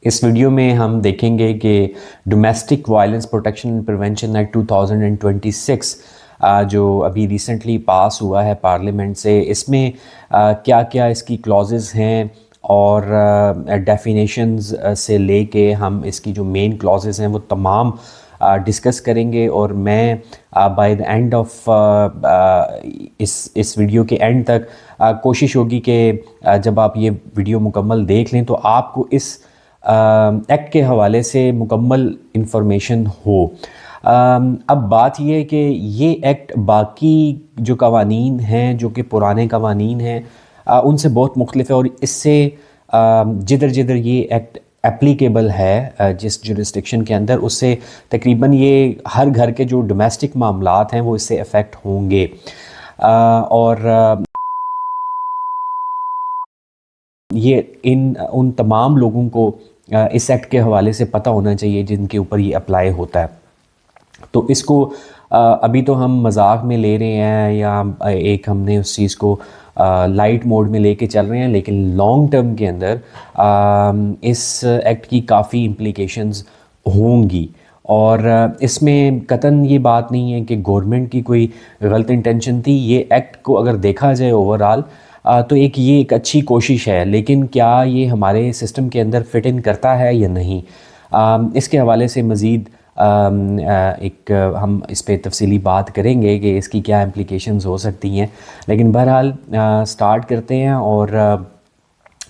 इस वीडियो में हम देखेंगे कि domestic violence protection and prevention act 2026 जो अभी रिसेंटली पास हुआ है पार्लियामेंट से, इसमें क्या क्या इसकी क्लॉजेस हैं और डेफिनेशंस से लेके हम इसकी जो मेन क्लॉजेस हैं वो तमाम डिस्कस करेंगे। और मैं बाय द एंड ऑफ इस वीडियो के एंड तक कोशिश होगी कि जब आप ये वीडियो मुकम्मल देख लें तो आपको इस एक्ट के हवाले से मुकम्मल इंफॉर्मेशन हो। अब बात यह है कि ये एक्ट बाकी जो कवानीन हैं, जो कि पुराने कवानीन हैं, उनसे बहुत मुख्तलिफ है। और इससे जिधर जिधर ये एक्ट एप्लीकेबल है जिस जुरिस्डिक्शन के अंदर, उससे तकरीबन ये हर घर के जो डोमेस्टिक मामलात हैं वो इससे अफेक्ट होंगे। और ये उन तमाम लोगों को इस एक्ट के हवाले से पता होना चाहिए जिनके ऊपर ये अप्लाई होता है। तो इसको अभी तो हम मजाक में ले रहे हैं या एक हमने उस चीज़ को लाइट मोड में लेके चल रहे हैं, लेकिन लॉन्ग टर्म के अंदर इस एक्ट की काफ़ी इम्प्लिकेशंस होंगी। और इसमें कतन ये बात नहीं है कि गवर्नमेंट की कोई गलत इंटेंशन थी। ये एक्ट को अगर देखा जाए ओवरऑल तो ये एक अच्छी कोशिश है, लेकिन क्या ये हमारे सिस्टम के अंदर फिट इन करता है या नहीं, इसके हवाले से मज़ीद हम इस पे तफसीली बात करेंगे कि इसकी क्या इम्प्लिकेशंस हो सकती हैं। लेकिन बहरहाल स्टार्ट करते हैं। और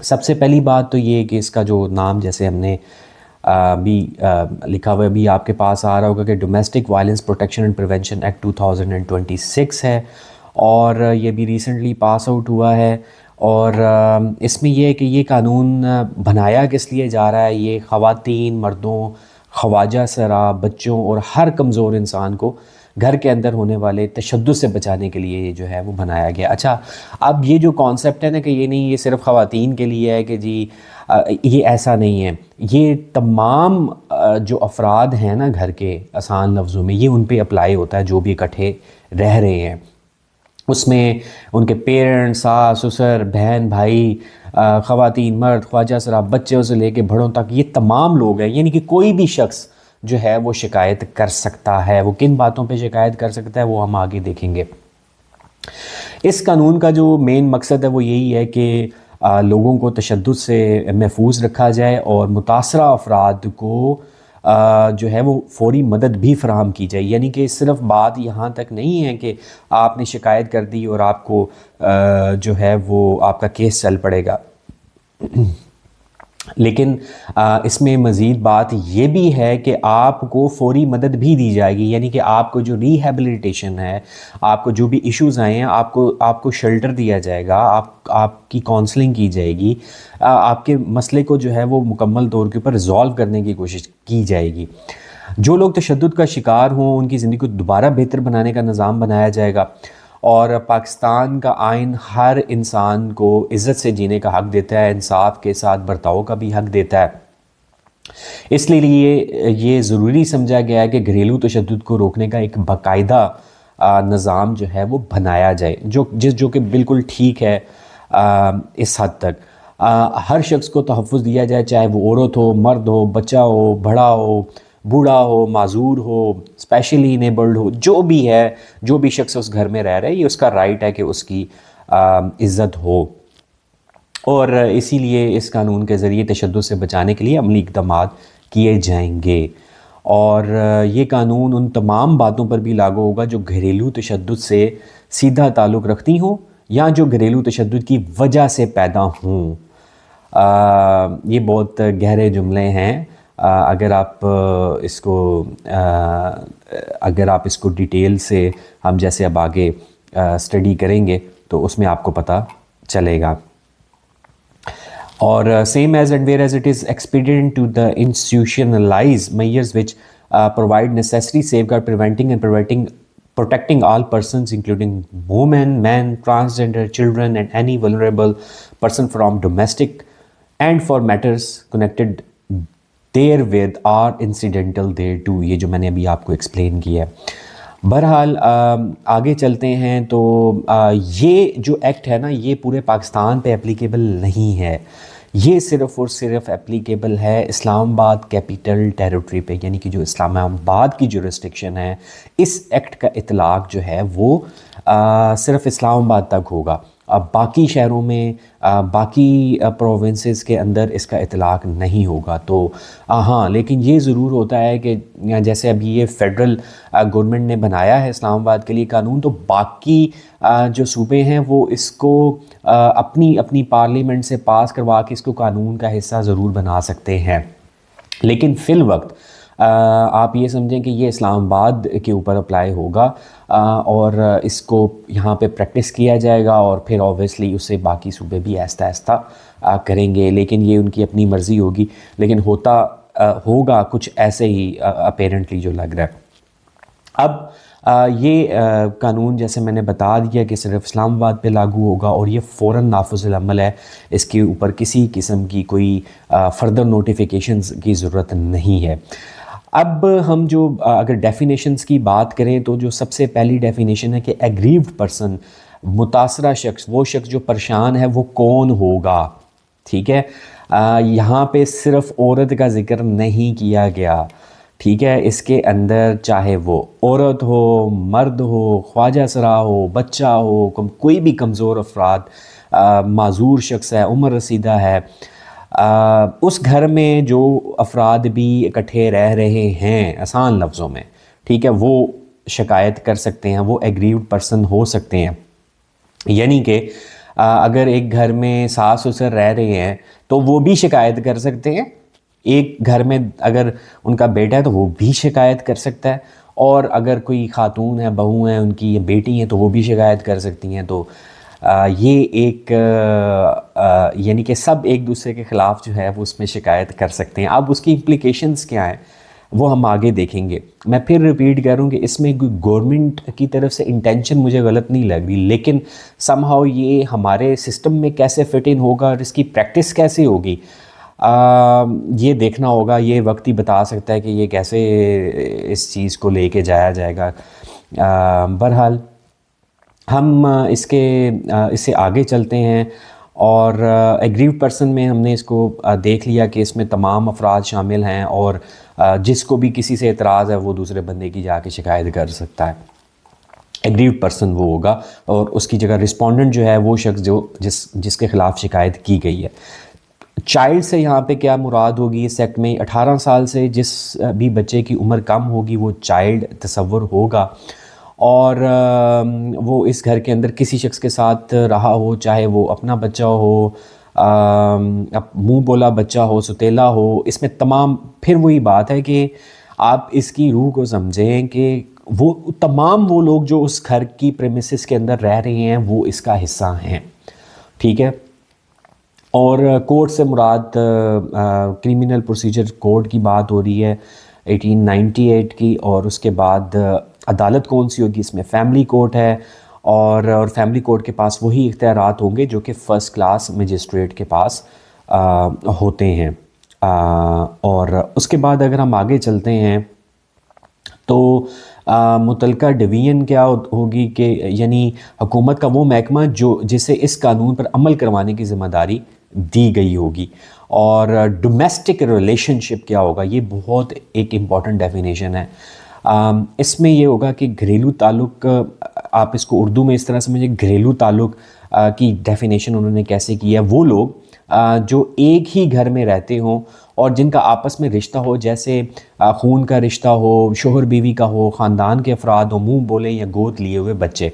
सबसे पहली बात तो ये कि इसका जो नाम, जैसे हमने भी लिखा हुआ अभी आपके पास आ रहा होगा कि domestic violence protection and prevention act 2026 है, और ये भी रिसेंटली पास आउट हुआ है। और इसमें यह है कि ये कानून बनाया किस लिए जा रहा है। ये ख़वातीन, मर्दों, ख्वाजा सरा, बच्चों और हर कमज़ोर इंसान को घर के अंदर होने वाले तशद्दुद से बचाने के लिए जो है वो बनाया गया। अच्छा, अब ये जो कॉन्सेप्ट है ना कि ये नहीं, ये सिर्फ ख़वातीन के लिए है कि जी ये ऐसा नहीं है। ये तमाम जो अफराद हैं ना घर के, आसान लफ्ज़ों में, ये उन पे अप्लाई होता है जो भी इकट्ठे रह रहे हैं। उसमें उनके पेरेंट्स, सास ससुर, बहन भाई, ख़वातीन, मर्द, ख्वाजा सरा, बच्चों से लेके बड़ों तक, ये तमाम लोग हैं। यानी कि कोई भी शख्स जो है वो शिकायत कर सकता है। वो किन बातों पे शिकायत कर सकता है वो हम आगे देखेंगे। इस कानून का जो मेन मकसद है वो यही है कि लोगों को तशद्दुद से महफूज रखा जाए और मुतासरा अफराद को जो है वो फ़ौरी मदद भी फ़राहम की जाए। यानी कि सिर्फ बात यहाँ तक नहीं है कि आपने शिकायत कर दी और आपको जो है वो आपका केस चल पड़ेगा, लेकिन इसमें मज़ीद बात ये भी है कि आपको फ़ौरी मदद भी दी जाएगी। यानी कि आपको जो रिहैबिलिटेशन है, आपको जो भी इश्यूज़ आए हैं, आपको शेल्टर दिया जाएगा, आपकी काउंसलिंग की जाएगी, आपके मसले को जो है वो मुकम्मल तौर के ऊपर रिज़ॉल्व करने की कोशिश की जाएगी। जो लोग तशद्दुद का शिकार हों उनकी ज़िंदगी को दोबारा बेहतर बनाने का निज़ाम बनाया जाएगा। और पाकिस्तान का आइन हर इंसान को इज़्ज़त से जीने का हक़ देता है, इंसाफ के साथ बर्ताव का भी हक़ देता है। इसलिए ये ज़रूरी समझा गया है कि घरेलू तशद्दुद को रोकने का एक बाकायदा निज़ाम जो है वो बनाया जाए, जो कि बिल्कुल ठीक है। इस हद तक हर शख्स को तहफ़्फ़ुज़ दिया जाए, चाहे वो औरत हो, मर्द हो, बच्चा हो, बड़ा हो, बूढ़ा हो, माजूर हो, स्पेशली इनेबल्ड हो, जो भी है, जो भी शख्स उस घर में रह रहा है, ये उसका राइट है कि उसकी इज़्ज़त हो। और इसीलिए इस कानून के ज़रिए तशद्दुद से बचाने के लिए अमली इक़दामात किए जाएंगे। और ये कानून उन तमाम बातों पर भी लागू होगा जो घरेलू तशद्दुद से सीधा ताल्लुक़ रखती हों या जो घरेलू तशद्दुद की वजह से पैदा हों। ये बहुत गहरे जुमले हैं। अगर आप इसको डिटेल से हम जैसे अब आगे स्टडी करेंगे तो उसमें आपको पता चलेगा। और same as and whereas it is expedient to the institutionalize measures which provide necessary safeguard preventing and protecting all persons including women, men, transgender, children and any vulnerable person from domestic and for matters connected therewith are incidental thereto, ये जो मैंने अभी आपको explain किया है। बहरहाल आगे चलते हैं। तो ये जो एक्ट है ना, ये पूरे पाकिस्तान पे एप्लीकेबल नहीं है। ये सिर्फ़ और सिर्फ एप्लीकेबल है इस्लामाबाद कैपिटल टेरिटरी पे, यानी कि जो इस्लामाबाद की जुरिस्डिक्शन है, इस एक्ट का इतलाक़ जो है वो सिर्फ इस्लामाबाद तक होगा। अब बाकी शहरों में बाकी प्रोविंसेस के अंदर इसका इतलाक़ नहीं होगा। तो हाँ, लेकिन ये ज़रूर होता है कि जैसे अभी ये फ़ेडरल गवर्नमेंट ने बनाया है इस्लामाबाद के लिए कानून, तो बाकी जो सूबे हैं वो इसको अपनी अपनी पार्लियामेंट से पास करवा के इसको कानून का हिस्सा ज़रूर बना सकते हैं। लेकिन फ़िल वक्त आप ये समझें कि ये इस्लामाबाद के ऊपर अप्लाई होगा और इसको यहाँ पे प्रैक्टिस किया जाएगा और फिर ऑब्वियसली उससे बाकी सूबे भी आहिस्ता आहिस्ता करेंगे, लेकिन ये उनकी अपनी मर्ज़ी होगी। लेकिन होता होगा कुछ ऐसे ही अपेरेंटली जो लग रहा है। अब ये कानून जैसे मैंने बता दिया कि सिर्फ इस्लामाबाद पे लागू होगा और ये फ़ौरन नाफिज़ुल अमल है, इसके ऊपर किसी किस्म की कोई फ़र्दर नोटिफिकेशंस की ज़रूरत नहीं है। अब हम जो अगर डेफिनेशंस की बात करें तो जो सबसे पहली डेफिनेशन है कि एग्रीव्ड पर्सन, मुतासरा शख्स, वो शख्स जो परेशान है वो कौन होगा। ठीक है, यहाँ पे सिर्फ औरत का ज़िक्र नहीं किया गया। ठीक है, इसके अंदर चाहे वो औरत हो, मर्द हो, ख्वाजा सरा हो, बच्चा हो, कोई भी कमज़ोर अफराद, माजूर शख्स है, उम्र रसीदा है, उस घर में जो अफराद भी इकट्ठे रह रहे हैं, आसान लफ्ज़ों में, ठीक है, वो शिकायत कर सकते हैं, वो एग्रीव्ड पर्सन हो सकते हैं। यानी कि अगर एक घर में सास ससुर रह रहे हैं तो वो भी शिकायत कर सकते हैं। एक घर में अगर उनका बेटा है तो वो भी शिकायत कर सकता है, और अगर कोई खातून है, बहू हैं उनकी, या बेटी हैं, तो वो भी शिकायत कर सकती हैं। तो ये एक यानी कि सब एक दूसरे के ख़िलाफ़ जो है वो उसमें शिकायत कर सकते हैं। अब उसकी इम्प्लिकेशंस क्या हैं वो हम आगे देखेंगे। मैं फिर रिपीट करूँ कि इसमें गवर्नमेंट की तरफ से इंटेंशन मुझे गलत नहीं लग रही, लेकिन समहाउ ये हमारे सिस्टम में कैसे फिट इन होगा और इसकी प्रैक्टिस कैसे होगी, ये देखना होगा। ये वक्त ही बता सकता है कि ये कैसे इस चीज़ को लेके जाया जाएगा। बहरहाल हम इससे आगे चलते हैं, और एग्रीव्ड पर्सन में हमने इसको देख लिया कि इसमें तमाम अफराद शामिल हैं, और जिसको भी किसी से एतराज़ है वो दूसरे बंदे की जाके शिकायत कर सकता है। एग्रीव्ड पर्सन वो होगा, और उसकी जगह रिस्पोंडेंट जो है वो शख्स जिसके ख़िलाफ़ शिकायत की गई है। चाइल्ड से यहाँ पे क्या मुराद होगी इस एक्ट में? 18 साल से जिस भी बच्चे की उम्र कम होगी वो चाइल्ड तस्वर होगा, और वो इस घर के अंदर किसी शख्स के साथ रहा हो, चाहे वो अपना बच्चा हो, मुंह बोला बच्चा हो, सुतेला हो। इसमें तमाम, फिर वही बात है कि आप इसकी रूह को समझें कि वो तमाम वो लोग जो उस घर की प्रेमिसेस के अंदर रह रहे हैं वो इसका हिस्सा हैं। ठीक है, और कोड से मुराद क्रिमिनल प्रोसीजर कोड की बात हो रही है 1898 की, और उसके बाद अदालत कौन सी होगी, इसमें फैमिली कोर्ट है, और फैमिली कोर्ट के पास वही इख्तियारात होंगे जो कि फ़र्स्ट क्लास मजिस्ट्रेट के पास होते हैं। और उसके बाद अगर हम आगे चलते हैं तो मुतलका डिवीज़न क्या होगी कि यानी हुकूमत का वो महकमा जिसे इस कानून पर अमल करवाने की ज़िम्मेदारी दी गई होगी। और डोमेस्टिक रिलेशनशिप क्या होगा, ये बहुत एक इम्पॉर्टेंट डेफिनेशन है। इसमें ये होगा कि घरेलू ताल्लुक़, आप इसको उर्दू में इस तरह समझिए, घरेलू ताल्लुक़ की डेफिनेशन उन्होंने कैसे की है। वो लोग जो एक ही घर में रहते हों और जिनका आपस में रिश्ता हो, जैसे खून का रिश्ता हो, शोहर बीवी का हो, ख़ानदान के अफराद हो, मुंह बोले या गोद लिए हुए बच्चे।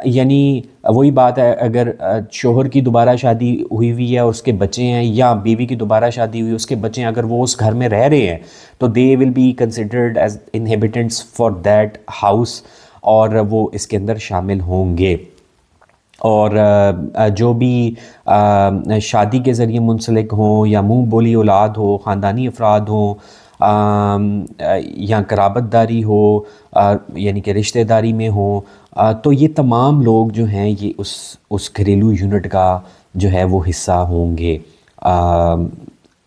यानी वही बात है, अगर शोहर की दोबारा शादी हुई है और उसके बच्चे हैं, या बीवी की दोबारा शादी हुई उसके बच्चे हैं, अगर वो उस घर में रह रहे हैं तो they will be considered as inhabitants for that house, और वो इसके अंदर शामिल होंगे। और जो भी शादी के ज़रिए मुंसलिक हों, या मुंह बोली औलाद हो, ख़ानदानी अफराद हों, या कराबतदारी हो, यानी कि रिश्तेदारी में हो, तो ये तमाम लोग जो हैं ये उस घरेलू यूनिट का जो है वो हिस्सा होंगे।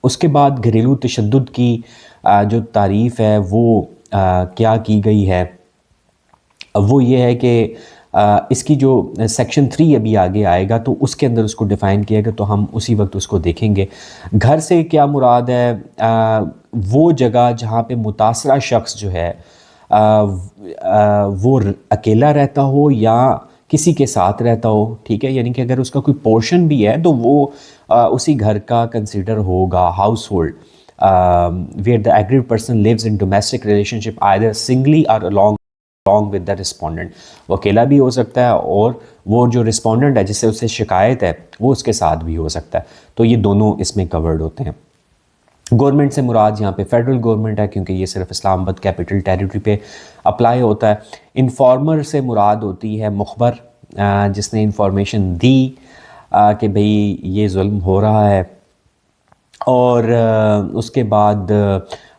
उसके बाद घरेलू तशद्दुद की जो तारीफ़ है वो क्या की गई है, वो ये है कि इसकी जो सेक्शन 3 अभी आगे आएगा तो उसके अंदर उसको डिफ़ाइन किएगा, तो हम उसी वक्त उसको देखेंगे। घर से क्या मुराद है? वो जगह जहाँ पे मुतासरा शख्स जो है वो अकेला रहता हो या किसी के साथ रहता हो, ठीक है, यानी कि अगर उसका कोई पोर्शन भी है तो वो उसी घर का कंसिडर होगा household where the aggrieved person lives in domestic relationship either singly or along with the respondent. वो अकेला भी हो सकता है और वो जो रिस्पोंडेंट है जिससे उससे शिकायत है वो उसके साथ भी हो सकता है, तो ये दोनों इसमें कवर्ड होते हैं। गवर्नमेंट से मुराद यहाँ पे फेडरल गवर्नमेंट है क्योंकि ये सिर्फ इस्लामाबाद कैपिटल टेरिटरी पे अप्लाई होता है। इन्फॉर्मर से मुराद होती है मुखबर, जिसने इंफॉर्मेशन दी कि भाई ये जुल्म हो रहा है। और उसके बाद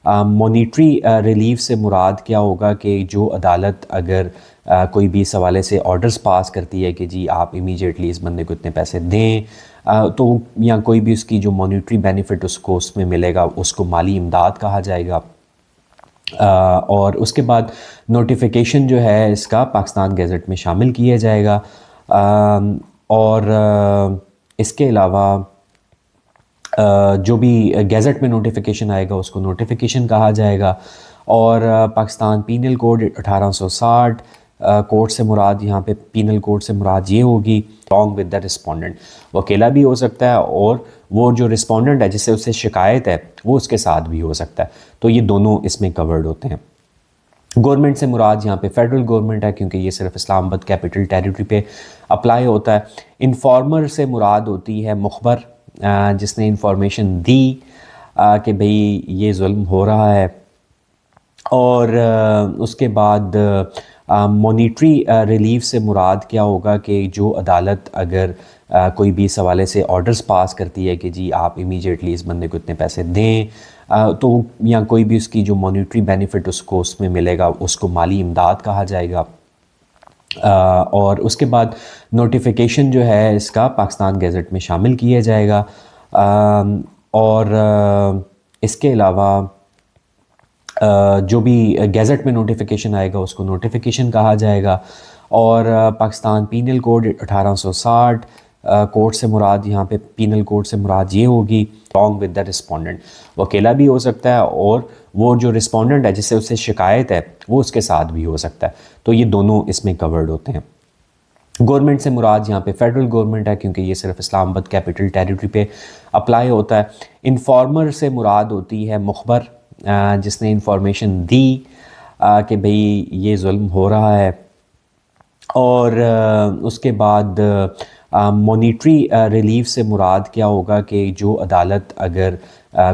मॉनिटरी रिलीफ से मुराद क्या होगा कि जो अदालत अगर कोई भी इस हवाले से ऑर्डर्स पास करती है कि जी आप इमीडिएटली इस बंदे को इतने पैसे दें, तो या कोई भी उसकी जो मॉनिटरी बेनिफिट उसको उसमें मिलेगा उसको माली इमदाद कहा जाएगा। और उसके बाद नोटिफिकेशन जो है इसका पाकिस्तान गैज़ेट में शामिल किया जाएगा। और इसके अलावा जो भी गैज़ेट में नोटिफिकेशन आएगा उसको नोटिफिकेशन कहा जाएगा। और पाकिस्तान पीनल कोड 1860 कोड से मुराद यहाँ पे पीनल कोड से मुराद ये होगी अलॉन्ग विद द रिस्पोंडेंट। वो अकेला भी हो सकता है और वो जो रिस्पोंडेंट है जिससे उससे शिकायत है वो उसके साथ भी हो सकता है, तो ये दोनों इसमें कवर्ड होते हैं। गवर्नमेंट से मुराद यहाँ पे फेडरल गवर्नमेंट है क्योंकि ये सिर्फ इस्लामाबाद कैपिटल टेरिटरी पे अप्लाई होता है। इन्फॉर्मर से मुराद होती है मुखबर, जिसने इंफॉर्मेशन दी कि भाई ये जुल्म हो रहा है। और उसके बाद मॉनिटरी रिलीफ से मुराद क्या होगा कि जो अदालत अगर कोई भी इस हवाले से ऑर्डर्स पास करती है कि जी आप इमीडिएटली इस बंदे को इतने पैसे दें, तो या कोई भी उसकी जो मॉनिटरी बेनिफिट उसको उसमें मिलेगा उसको माली इमदाद कहा जाएगा। और उसके बाद नोटिफिकेशन जो है इसका पाकिस्तान गैज़ेट में शामिल किया जाएगा। और इसके अलावा जो भी गैज़ेट में नोटिफिकेशन आएगा उसको नोटिफिकेशन कहा जाएगा। और पाकिस्तान पीनल कोड 1860 कोड से मुराद यहाँ पे पीनल कोड से मुराद ये होगी अलॉन्ग विद द रिस्पोंडेंट। वो अकेला भी हो सकता है और वो जो रिस्पोंडेंट है जिससे उससे शिकायत है वो उसके साथ भी हो सकता है, तो ये दोनों इसमें कवर्ड होते हैं। गवर्नमेंट से मुराद यहाँ पे फेडरल गवर्नमेंट है क्योंकि ये सिर्फ इस्लामाबाद कैपिटल टेरिटरी पे अप्लाई होता है। इन्फॉर्मर से मुराद होती है मुखबर, जिसने इंफॉर्मेशन दी कि भाई ये जुल्म हो रहा है। और उसके बाद मॉनिटरी रिलीफ से मुराद क्या होगा कि जो अदालत अगर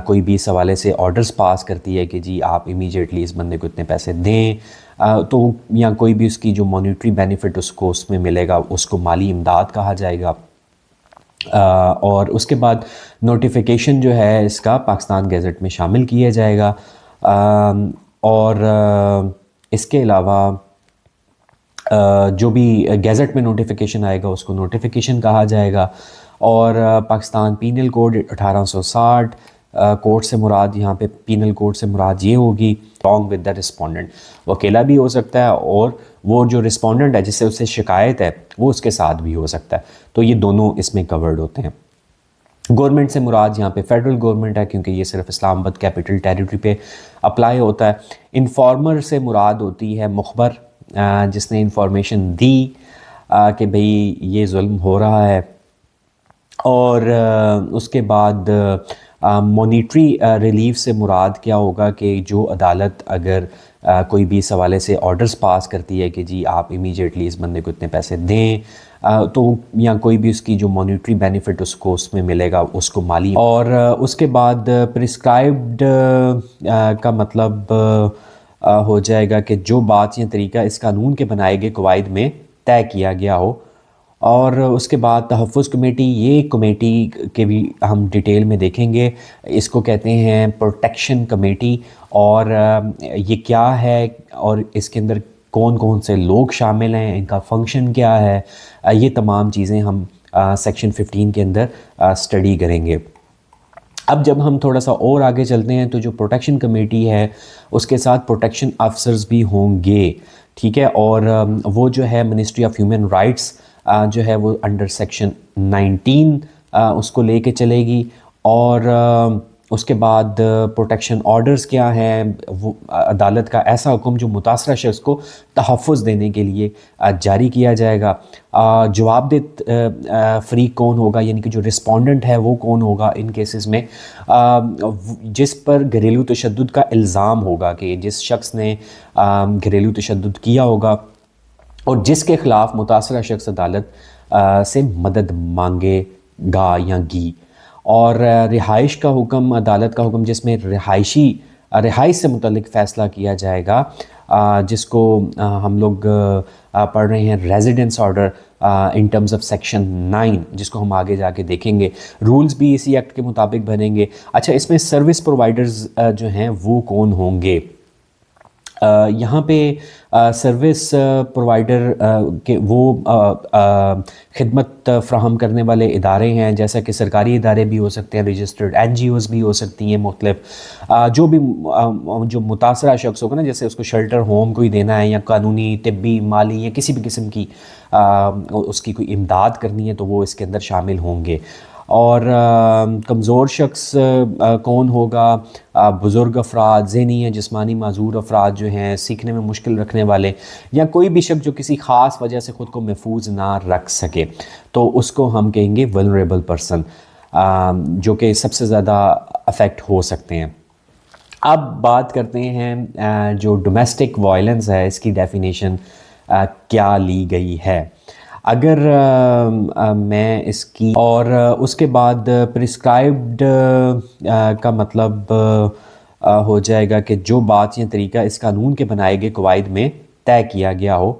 कोई भी इस हवाले से ऑर्डर्स पास करती है कि जी आप इमीडिएटली इस बंदे को इतने पैसे दें, तो या कोई भी उसकी जो मॉनिटरी बेनिफिट उसको उसमें मिलेगा उसको माली इमदाद कहा जाएगा। और उसके बाद नोटिफिकेशन जो है इसका पाकिस्तान गैज़ेट में शामिल किया जाएगा। और इसके अलावा जो भी गैज़ेट में नोटिफिकेशन आएगा उसको नोटिफिकेशन कहा जाएगा। और पाकिस्तान पीनल कोड 1860 कोड से मुराद यहाँ पे पीनल कोड से मुराद ये होगी अलॉन्ग विद द रिस्पोंडेंट। वो अकेला भी हो सकता है और वो जो रिस्पोंडेंट है जिससे उससे शिकायत है वो उसके साथ भी हो सकता है, तो ये दोनों इसमें कवर्ड होते हैं। गवर्नमेंट से मुराद यहाँ पे फेडरल गवर्नमेंट है क्योंकि ये सिर्फ इस्लामाबाद कैपिटल टेरिटरी पे अप्लाई होता है। इन्फॉर्मर से मुराद होती है मुखबर, जिसने इंफॉर्मेशन दी कि भाई ये जुल्म हो रहा है। और उसके बाद मॉनिटरी रिलीफ से मुराद क्या होगा कि जो अदालत अगर कोई भी इस हवाले से ऑर्डर्स पास करती है कि जी आप इमीडिएटली इस बंदे को इतने पैसे दें, तो या कोई भी उसकी जो मॉनिटरी बेनिफिट उसको उसमें मिलेगा उसको माली। और उसके बाद प्रिस्क्राइब्ड का मतलब हो जाएगा कि जो बात या तरीका इस कानून के बनाए गए कवायद में तय किया गया हो। और उसके बाद तहफ़्फ़ुज़ कमेटी, ये कमेटी के भी हम डिटेल में देखेंगे। इसको कहते हैं प्रोटेक्शन कमेटी, और ये क्या है और इसके अंदर कौन कौन से लोग शामिल हैं, इनका फंक्शन क्या है, ये तमाम चीज़ें हम सेक्शन 15 के अंदर स्टडी करेंगे। अब जब हम थोड़ा सा और आगे चलते हैं तो जो प्रोटेक्शन कमेटी है उसके साथ प्रोटेक्शन अफसर्स भी होंगे, ठीक है। और वो जो है मिनिस्ट्री ऑफ ह्यूमन राइट्स जो है वो अंडर सेक्शन 19 उसको लेके चलेगी। और उसके बाद प्रोटेक्शन ऑर्डर्स क्या हैं, वो अदालत का ऐसा हुक्म जो मुतासरा शख्स को तहफ़्फ़ुज़ देने के लिए जारी किया जाएगा। जवाबदेह फ़रीक कौन होगा, यानी कि जो रिस्पोंडेंट है वो कौन होगा इन केसेस में, जिस पर घरेलू तशद्दुद का इल्ज़ाम होगा, कि जिस शख्स ने घरेलू तशद्दुद किया होगा और जिसके ख़िलाफ़ मुतासरा शख्स अदालत से मदद मांगेगा या गी। और रिहाइश का हुक्म, अदालत का हुक्म जिसमें रिहाइश से मुतल्लिक फ़ैसला किया जाएगा, जिसको हम लोग पढ़ रहे हैं residence order in terms of section 9, जिसको हम आगे जाके देखेंगे। रूल्स भी इसी एक्ट के मुताबिक बनेंगे। अच्छा, इसमें सर्विस प्रोवाइडर्स जो हैं वो कौन होंगे? यहाँ पे सर्विस प्रोवाइडर के वो खिदमत फ्राहम करने वाले इदारे हैं, जैसा कि सरकारी इदारे भी हो सकते हैं, रजिस्टर्ड NGOs भी हो सकती हैं मुख्तलिफ। जो भी जो मुतासरा शख्स होगा ना, जैसे उसको शेल्टर होम कोई देना है या कानूनी, तिब्बी, माली या किसी भी किस्म की उसकी कोई इमदाद करनी है, तो वो इसके अंदर शामिल होंगे। और कमज़ोर शख्स कौन होगा? बुज़ुर्ग अफराद, ज़हनी या जिस्मानी माजूर अफराद जो हैं, सीखने में मुश्किल रखने वाले, या कोई भी शख्स जो किसी ख़ास वजह से ख़ुद को महफूज ना रख सके, तो उसको हम कहेंगे वल्नरेबल पर्सन, जो कि सबसे ज़्यादा अफेक्ट हो सकते हैं। अब बात करते हैं जो डोमेस्टिक वायलेंस है, इसकी डेफिनेशन क्या ली गई है। अगर मैं इसकी और उसके बाद प्रिस्क्राइब्ड का मतलब हो जाएगा कि जो बात या तरीका इस कानून के बनाए गए कवायद में तय किया गया हो।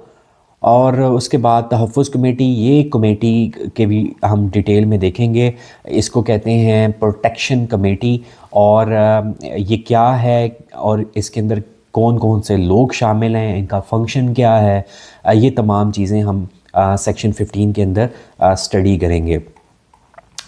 और उसके बाद तहफ़्फ़ुज़ कमेटी, ये कमेटी के भी हम डिटेल में देखेंगे। इसको कहते हैं प्रोटेक्शन कमेटी। और ये क्या है और इसके अंदर कौन कौन से लोग शामिल हैं, इनका फंक्शन क्या है, ये तमाम चीज़ें हम सेक्शन 15 के अंदर स्टडी करेंगे।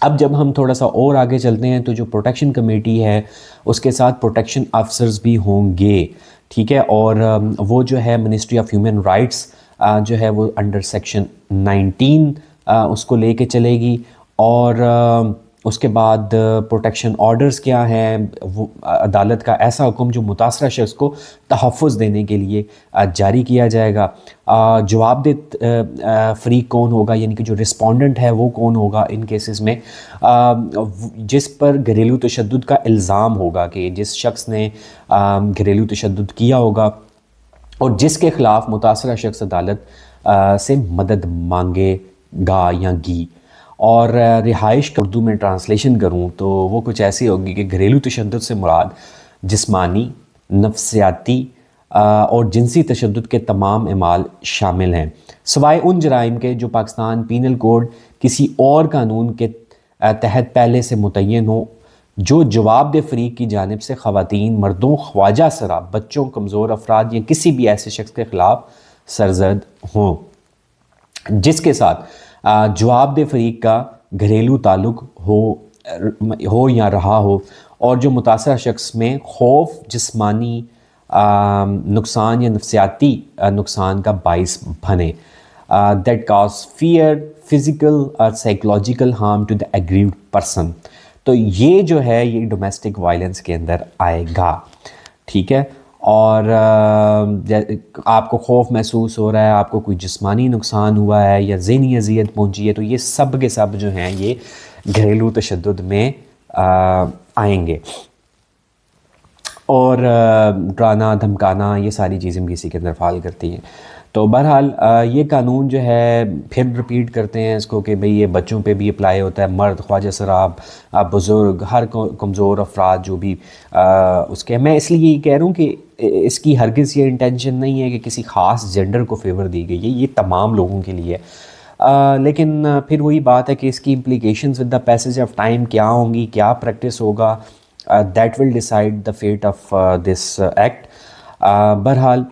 अब जब हम थोड़ा सा और आगे चलते हैं तो जो प्रोटेक्शन कमेटी है उसके साथ प्रोटेक्शन अफसर्स भी होंगे, ठीक है। और वो जो है मिनिस्ट्री ऑफ ह्यूमन राइट्स जो है वो अंडर सेक्शन 19 उसको लेके चलेगी। और उसके बाद प्रोटेक्शन ऑर्डर्स क्या हैं, वो अदालत का ऐसा हुक्म जो मुतासरा शख्स को तहफ़्फ़ुज़ देने के लिए जारी किया जाएगा। जवाबदेह फ़रीक कौन होगा, यानी कि जो रिस्पोंडेंट है वो कौन होगा इन केसेस में, जिस पर घरेलू तशद्दुद का इल्ज़ाम होगा, कि जिस शख्स ने घरेलू तशद्दुद किया होगा और जिसके ख़िलाफ़ मुतासरा शख्स अदालत से मदद मांगेगा या गी। और रिहाइश का उर्दू में ट्रांसलेशन करूँ तो वो कुछ ऐसी होगी कि घरेलू तशद्दुद से मुराद जिस्मानी, नफ्सियाती और जिनसी तशद्दुद के तमाम अमाल शामिल हैं, सिवाय उन जराइम के जो पाकिस्तान पीनल कोड किसी और कानून के तहत पहले से मुतय्यन हो, जो जवाबदेह फ़रीक की जानिब से ख़वातीन, मर्दों, ख्वाजा सरा, बच्चों, कमज़ोर अफराद या किसी भी ऐसे शख्स के ख़िलाफ़ सरजद हों जिसके साथ जवाबदेह फ़रीक का घरेलू ताल्लुक़ हो या रहा हो, और जो मुतासरा शख्स में खौफ, जिस्मानी नुकसान या नफ्सियाती नुकसान का बाइस बने, that cause fear, physical or psychological harm to the aggrieved person. तो ये जो है ये डोमेस्टिक वायलेंस के अंदर आएगा, ठीक है। और आपको खौफ महसूस हो रहा है, आपको कोई जिस्मानी नुकसान हुआ है या ज़हनी अज़ियत पहुंची है, तो ये सब के सब जो हैं ये घरेलू तशद्दुद में आएंगे। और डराना, धमकाना, ये सारी चीज़ें भी इसी के अंदर फ़ाल करती हैं। तो बहरहाल ये कानून जो है, फिर रिपीट करते हैं इसको कि भाई ये बच्चों पे भी अप्लाई होता है, मर्द, ख्वाजा सराब, बुज़ुर्ग, हर कमज़ोर अफराद जो भी उसके। मैं इसलिए ये कह रहा हूँ कि इसकी हरगिज़ ये इंटेंशन नहीं है कि किसी ख़ास जेंडर को फेवर दी गई है, ये तमाम लोगों के लिए है। लेकिन फिर वही बात है कि इसकी implications with the passage of time क्या होंगी, क्या प्रैक्टिस होगा, that will decide the fate of this act. बहरहाल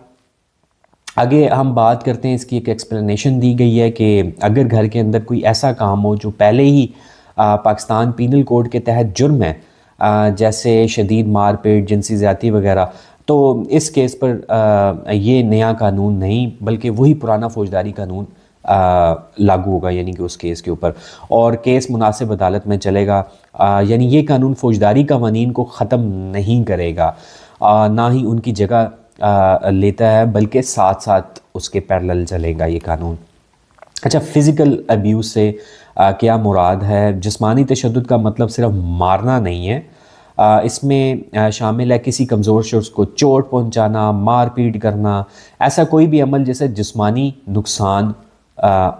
आगे हम बात करते हैं, इसकी एक एक्सप्लेनेशन दी गई है कि अगर घर के अंदर कोई ऐसा काम हो जो पहले ही पाकिस्तान पीनल कोड के तहत जुर्म है, जैसे शदीद मारपीट, जिनसी ज़्यादती वगैरह, तो इस केस पर ये नया कानून नहीं बल्कि वही पुराना फौजदारी कानून लागू होगा, यानी कि उस केस के ऊपर, और केस मुनासिब अदालत में चलेगा। यानी ये कानून फौजदारी कवानीन को ख़त्म नहीं करेगा, ना ही उनकी जगह लेता है, बल्कि साथ साथ उसके पैरेलल चलेगा ये कानून। अच्छा, फ़िज़िकल अब्यूज़ से क्या मुराद है? जिस्मानी तशद्दुद का मतलब सिर्फ मारना नहीं है, इसमें शामिल है किसी कमज़ोर शख्स को चोट पहुंचाना, मार पीट करना, ऐसा कोई भी अमल जिससे जिस्मानी नुकसान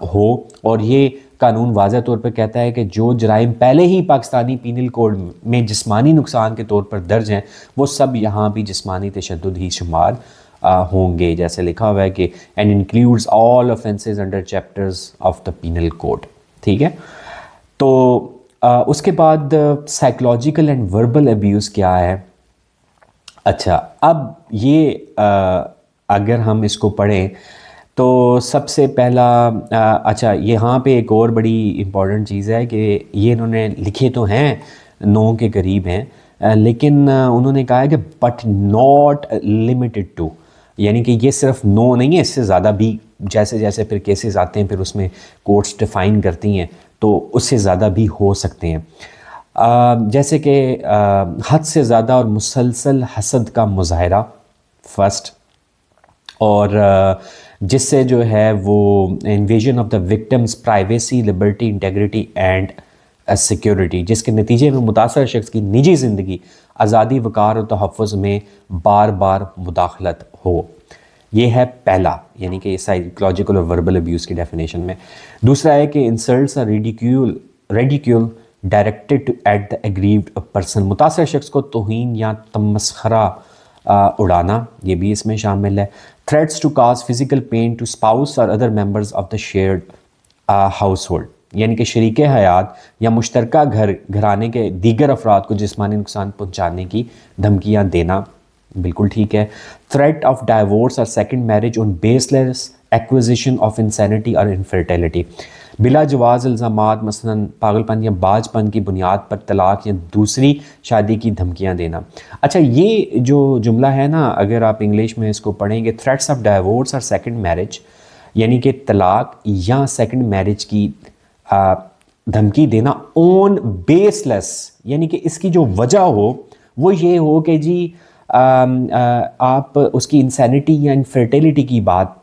हो। और ये कानून वाज़ह तौर पर कहता है कि जो जराइम पहले ही पाकिस्तानी पीनल कोड में जिस्मानी नुकसान के तौर पर दर्ज हैं, वो सब यहाँ भी जिस्मानी तशद्दुद ही शुमार होंगे। जैसे लिखा हुआ है कि and includes all offences under chapters of the penal code. ठीक है, तो उसके बाद साइकोलॉजिकल एंड वर्बल अब्यूज़ क्या है? अच्छा, अब ये अगर हम इसको पढ़ें तो सबसे पहला अच्छा, यहाँ पे एक और बड़ी इम्पॉर्टेंट चीज़ है कि ये इन्होंने लिखे तो हैं 9 के करीब हैं, लेकिन उन्होंने कहा है कि बट नॉट लिमिटेड टू, यानी कि ये सिर्फ 9 नहीं है, इससे ज़्यादा भी, जैसे जैसे फिर केसेस आते हैं फिर उसमें कोर्ट्स डिफ़ाइन करती हैं, तो उससे ज़्यादा भी हो सकते हैं। जैसे कि हद से ज़्यादा और मुसलसल हसद का मुज़ाहरा फर्स्ट, और जिससे जो है वो invasion of the victims privacy, liberty, integrity and security, जिसके नतीजे में मुतासर शख्स की निजी ज़िंदगी, आज़ादी, वक़ार और तहफ़्फ़ुज़ में बार बार मुदाखलत हो। ये है पहला, यानी कि साइकोलॉजिकल और वर्बल अब्यूज़ की डेफिनेशन में। दूसरा है कि insults or ridicule directed to at the aggrieved person, मुतासर शख्स को तौहीन या तमस्खरा उड़ाना, ये भी इसमें शामिल है। Threats to cause physical pain to spouse और other members of the shared household, यानी कि शरीके हयात या मुश्तरका घराने के दीगर अफराद को जिस्मानी नुकसान पहुँचाने की धमकियाँ देना, बिल्कुल ठीक है। थ्रेट ऑफ डाइवोर्स और second marriage on baseless acquisition of insanity और इनफर्टिलिटी, बिला जवाज़ इल्ज़ामात मसलन पागलपन या बाजपन की बुनियाद पर तलाक या दूसरी शादी की धमकियां देना। अच्छा, ये जो जुमला है ना, अगर आप इंग्लिश में इसको पढ़ेंगे, थ्रेट्स ऑफ डाइवोर्स और सेकंड मैरिज, यानी कि तलाक या सेकंड मैरिज की धमकी देना ऑन बेसलेस, यानी कि इसकी जो वजह हो वो ये हो कि जी आप उसकी इंसैनिटी या इनफर्टिलिटी की बात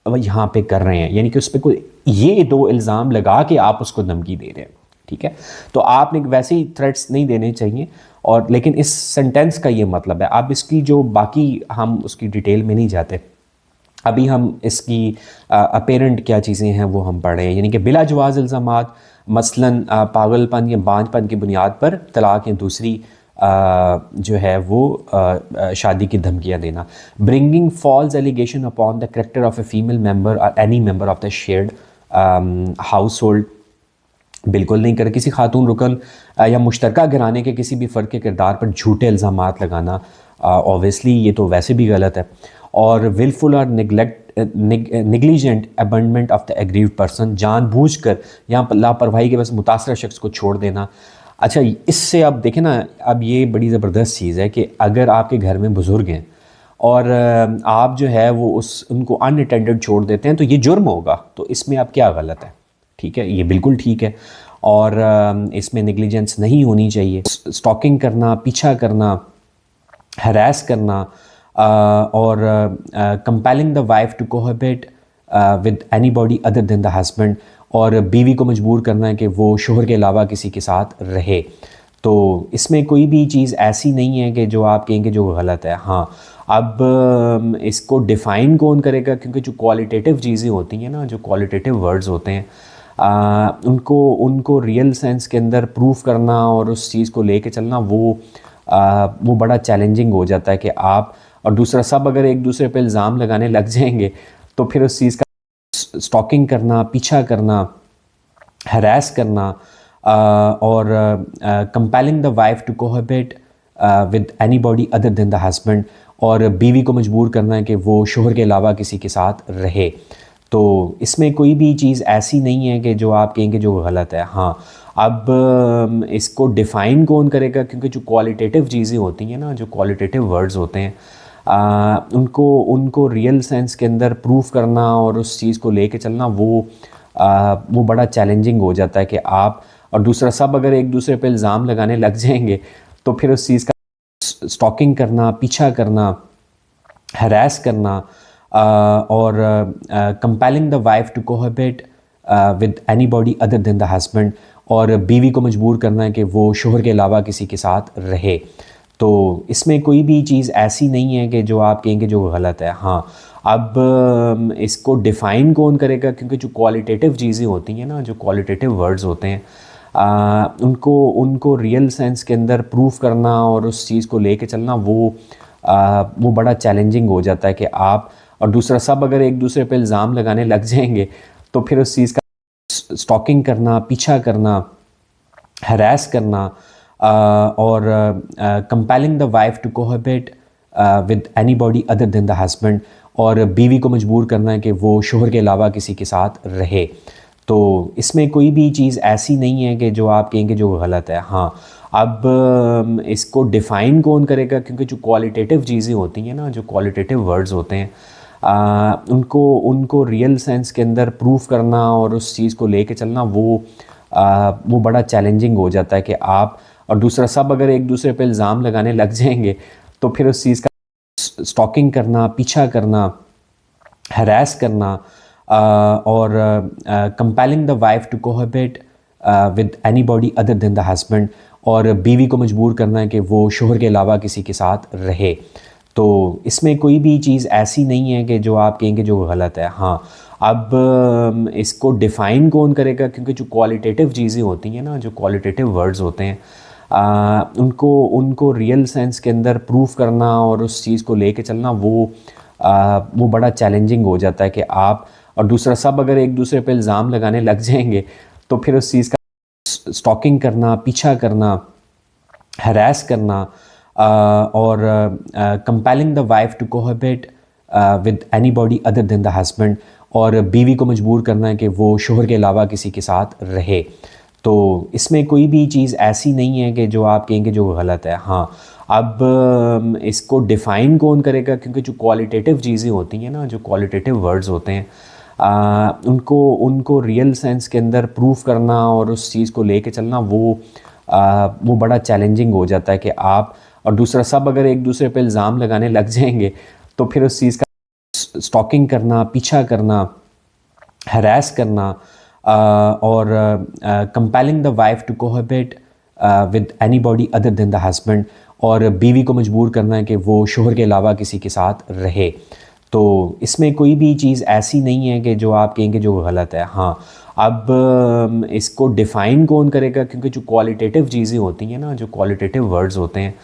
यहाँ पे कर रहे हैं, यानी कि उस पर कोई ये 2 इल्ज़ाम लगा के आप उसको धमकी दे रहे हैं। ठीक है, तो आपने वैसे ही थ्रेट्स नहीं देने चाहिए, और लेकिन इस सेंटेंस का ये मतलब है। अब इसकी जो बाकी हम उसकी डिटेल में नहीं जाते, अभी हम इसकी अपेरेंट क्या चीज़ें हैं वो हम पढ़ रहे हैं, यानी कि बिला जवाज़ इल्ज़ामात मसलन पागलपन या बांझपन की बुनियाद पर तलाक या दूसरी जो है वो शादी की धमकियाँ देना। Bringing false allegation upon the character of a female member और any member of the shared household, बिल्कुल नहीं कर। किसी खातून रुकन या मुश्तरका घराने के किसी भी फ़र्द के किरदार पर झूठे इल्ज़ामात लगाना, ऑब्वियसली ये तो वैसे भी गलत है। और विलफुल और निगलिजेंट अबंडमेंट ऑफ द एग्रीव्ड पर्सन, जानबूझकर या लापरवाही के बस मुतासर शख्स को छोड़ देना। अच्छा, इससे अब देखें ना, अब ये बड़ी ज़बरदस्त चीज़ है कि अगर आपके घर में बुज़ुर्ग हैं और आप जो है वो उनको अनअटेंडेड छोड़ देते हैं, तो ये जुर्म होगा। तो इसमें अब क्या गलत है? ठीक है, ये बिल्कुल ठीक है, और इसमें नेग्लिजेंस नहीं होनी चाहिए। स्टॉकिंग करना, पीछा करना, हरास करना, और compelling the wife to cohabit with anybody other than the husband, और बीवी को मजबूर करना है कि वो शोहर के अलावा किसी के साथ रहे। तो इसमें कोई भी चीज़ ऐसी नहीं है कि जो आप कहेंगे जो गलत है। हाँ, अब इसको डिफ़ाइन कौन करेगा, क्योंकि जो क्वालिटेटिव चीज़ें होती हैं ना, जो क्वालिटेटिव वर्ड्स होते हैं, उनको रियल सेंस के अंदर प्रूफ करना और उस चीज़ को लेके चलना, वो बड़ा चैलेंजिंग हो जाता है कि आप और दूसरा सब अगर एक दूसरे पे इल्ज़ाम लगाने लग जाएंगे, तो फिर उस चीज़ का स्टॉकिंग करना, पीछा करना, हरास करना, और compelling the wife to cohabit with anybody other than the husband, और बीवी को मजबूर करना है कि वो शोहर के अलावा किसी के साथ रहे। तो इसमें कोई भी चीज़ ऐसी नहीं है कि जो आप कहेंगे जो गलत है। हाँ, अब इसको डिफ़ाइन कौन करेगा, क्योंकि जो क्वालिटेटिव चीज़ें होती हैं ना, जो क्वालिटेटिव वर्ड्स होते हैं, उनको उनको रियल सेंस के अंदर प्रूफ करना और उस चीज़ को लेके चलना वो बड़ा चैलेंजिंग हो जाता है कि आप और दूसरा सब अगर एक दूसरे पे इल्ज़ाम लगाने लग जाएंगे तो फिर उस चीज़ का स्टॉकिंग करना, पीछा करना, हरास करना और compelling the wife to cohabit with anybody other than the husband, और बीवी को मजबूर करना है कि वो शोहर के अलावा किसी के साथ रहे। तो इसमें कोई भी चीज़ ऐसी नहीं है कि जो आप कहेंगे जो गलत है। हाँ, अब इसको डिफ़ाइन कौन करेगा, क्योंकि जो क्वालिटेटिव चीज़ें होती हैं ना, जो क्वालिटेटिव वर्ड्स होते हैं, उनको उनको रियल सेंस के अंदर प्रूफ करना और उस चीज़ को लेके चलना वो बड़ा चैलेंजिंग हो जाता है कि आप और दूसरा सब अगर एक दूसरे पे इल्ज़ाम लगाने लग जाएंगे तो फिर उस चीज़ का स्टॉकिंग करना, पीछा करना, हरास करना और compelling the wife to cohabit with anybody other than the husband, और बीवी को मजबूर करना है कि वो शोहर के अलावा किसी के साथ रहे। तो इसमें कोई भी चीज़ ऐसी नहीं है कि जो आप कहेंगे जो गलत है। हाँ, अब इसको डिफ़ाइन कौन करेगा, क्योंकि जो क्वालिटेटिव चीज़ें होती हैं ना, जो क्वालिटेटिव वर्ड्स होते हैं, उनको उनको रियल सेंस के अंदर प्रूफ करना और उस चीज़ को लेके चलना वो बड़ा चैलेंजिंग हो जाता है कि आप और दूसरा सब अगर एक दूसरे पे इल्ज़ाम लगाने लग जाएंगे तो फिर उस चीज़ का स्टॉकिंग करना, पीछा करना, हरास करना और compelling the wife to cohabit with anybody other than the husband, और बीवी को मजबूर करना है कि वो शोहर के अलावा किसी के साथ रहे। तो इसमें कोई भी चीज़ ऐसी नहीं है कि जो आप कहेंगे जो गलत है। हाँ, अब इसको डिफ़ाइन कौन करेगा, क्योंकि जो क्वालिटेटिव चीज़ें होती हैं ना, जो क्वालिटेटिव वर्ड्स होते हैं, उनको उनको रियल सेंस के अंदर प्रूफ करना और उस चीज़ को लेके चलना वो बड़ा चैलेंजिंग हो जाता है कि आप और दूसरा सब अगर एक दूसरे पे इल्ज़ाम लगाने लग जाएंगे तो फिर उस चीज़ का स्टॉकिंग करना, पीछा करना, हरास करना और compelling the wife to cohabit with anybody other than the husband, और बीवी को मजबूर करना है कि वो शोहर के अलावा किसी के साथ रहे। तो इसमें कोई भी चीज़ ऐसी नहीं है कि जो आप कहेंगे जो गलत है। हाँ, अब इसको डिफ़ाइन कौन करेगा, क्योंकि जो क्वालिटेटिव चीज़ें होती हैं ना, जो क्वालिटेटिव वर्ड्स होते हैं, उनको उनको रियल सेंस के अंदर प्रूफ करना और उस चीज़ को लेके चलना वो बड़ा चैलेंजिंग हो जाता है कि आप और दूसरा सब अगर एक दूसरे पे इल्ज़ाम लगाने लग जाएंगे तो फिर उस चीज़ का स्टॉकिंग करना, पीछा करना, हरास करना और compelling the wife to cohabit with anybody other than the husband, और बीवी को मजबूर करना है कि वो शोहर के अलावा किसी के साथ रहे। तो इसमें कोई भी चीज़ ऐसी नहीं है कि जो आप कहेंगे जो गलत है। हाँ, अब इसको डिफ़ाइन कौन करेगा, क्योंकि जो क्वालिटेटिव चीज़ें होती हैं ना, जो क्वालिटेटिव वर्ड्स होते हैं,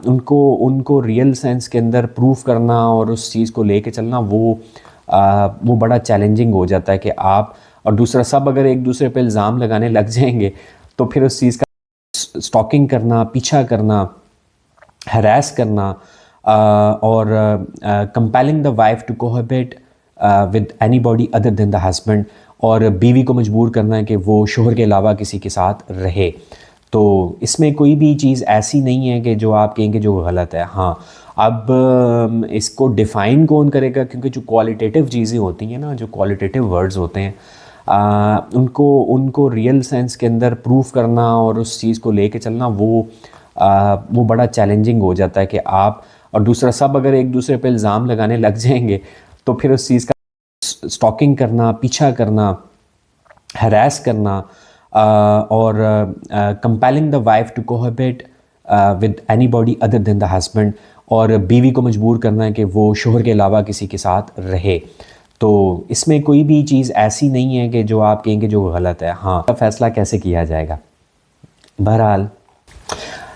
उनको उनको रियल सेंस के अंदर प्रूफ करना और उस चीज़ को लेके चलना वो बड़ा चैलेंजिंग हो जाता है कि आप और दूसरा सब अगर एक दूसरे पे इल्ज़ाम लगाने लग जाएंगे तो फिर उस चीज़ का स्टॉकिंग करना, पीछा करना, हरास करना और compelling the wife to cohabit with anybody other than the husband, और बीवी को मजबूर करना है कि वो शोहर के अलावा किसी के साथ रहे। तो इसमें कोई भी चीज़ ऐसी नहीं है कि जो आप कहेंगे जो गलत है। हाँ, अब इसको डिफ़ाइन कौन करेगा, क्योंकि जो क्वालिटेटिव चीज़ें होती हैं ना, जो क्वालिटेटिव वर्ड्स होते हैं, उनको उनको रियल सेंस के अंदर प्रूफ करना और उस चीज़ को लेके चलना वो बड़ा चैलेंजिंग हो जाता है कि आप और दूसरा सब अगर एक दूसरे पे इल्ज़ाम लगाने लग जाएंगे तो फिर उस चीज़ का स्टॉकिंग करना, पीछा करना, हरास करना और compelling the wife to cohabit with anybody other than the husband, और बीवी को मजबूर करना है कि वो शोहर के अलावा किसी के साथ रहे। तो इसमें कोई भी चीज़ ऐसी नहीं है कि जो आप कहेंगे जो गलत है। हाँ, फैसला कैसे किया जाएगा? बहरहाल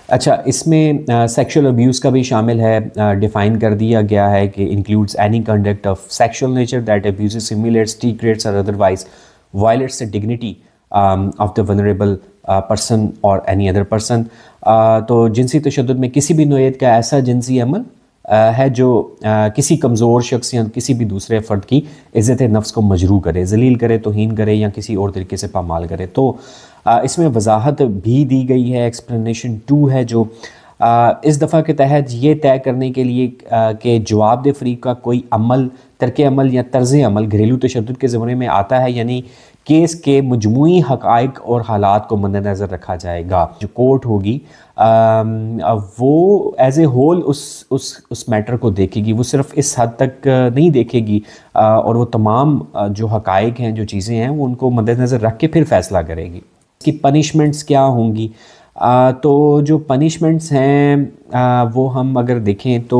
अच्छा, इसमें सेक्सुअल अब्यूज़ का भी शामिल है। डिफ़ाइन कर दिया गया है कि includes any conduct of sexual nature that abuses, humiliates, degrades or otherwise violates the dignity of the vulnerable person or any other person। तो जिनसी तशद्दुद में किसी भी नोयत का ऐसा जिनसी अमल है जो किसी कमज़ोर शख्स या किसी भी दूसरे फ़र्द की इज़्ज़त नफ्स को मजरू करे, जलील करे, तौहीन करे या किसी और तरीके से पामाल करे। तो इसमें वजाहत भी दी गई है। एक्सप्लेनेशन 2 है जो इस दफ़ा के तहत ये तय करने के लिए कि जवाबदेह फ़रीक का कोई अमल, तर्क अमल या तर्ज़ अमल घरेलू तशद्दुद के ज़मरे में आता है, यानी केस के मजमूई हक़ाइक़ और हालात को मद्देनज़र रखा जाएगा। जो कोर्ट होगी वो एज ए होल उस मैटर को देखेगी, वो सिर्फ़ इस हद तक नहीं देखेगी और वो तमाम जो हक़ाइक़ हैं, जो चीज़ें हैं, वो उनको मद्देनज़र रख के फिर फ़ैसला करेगी। इसकी पनिशमेंट्स क्या होंगी? तो जो पनिशमेंट्स हैं वो हम अगर देखें तो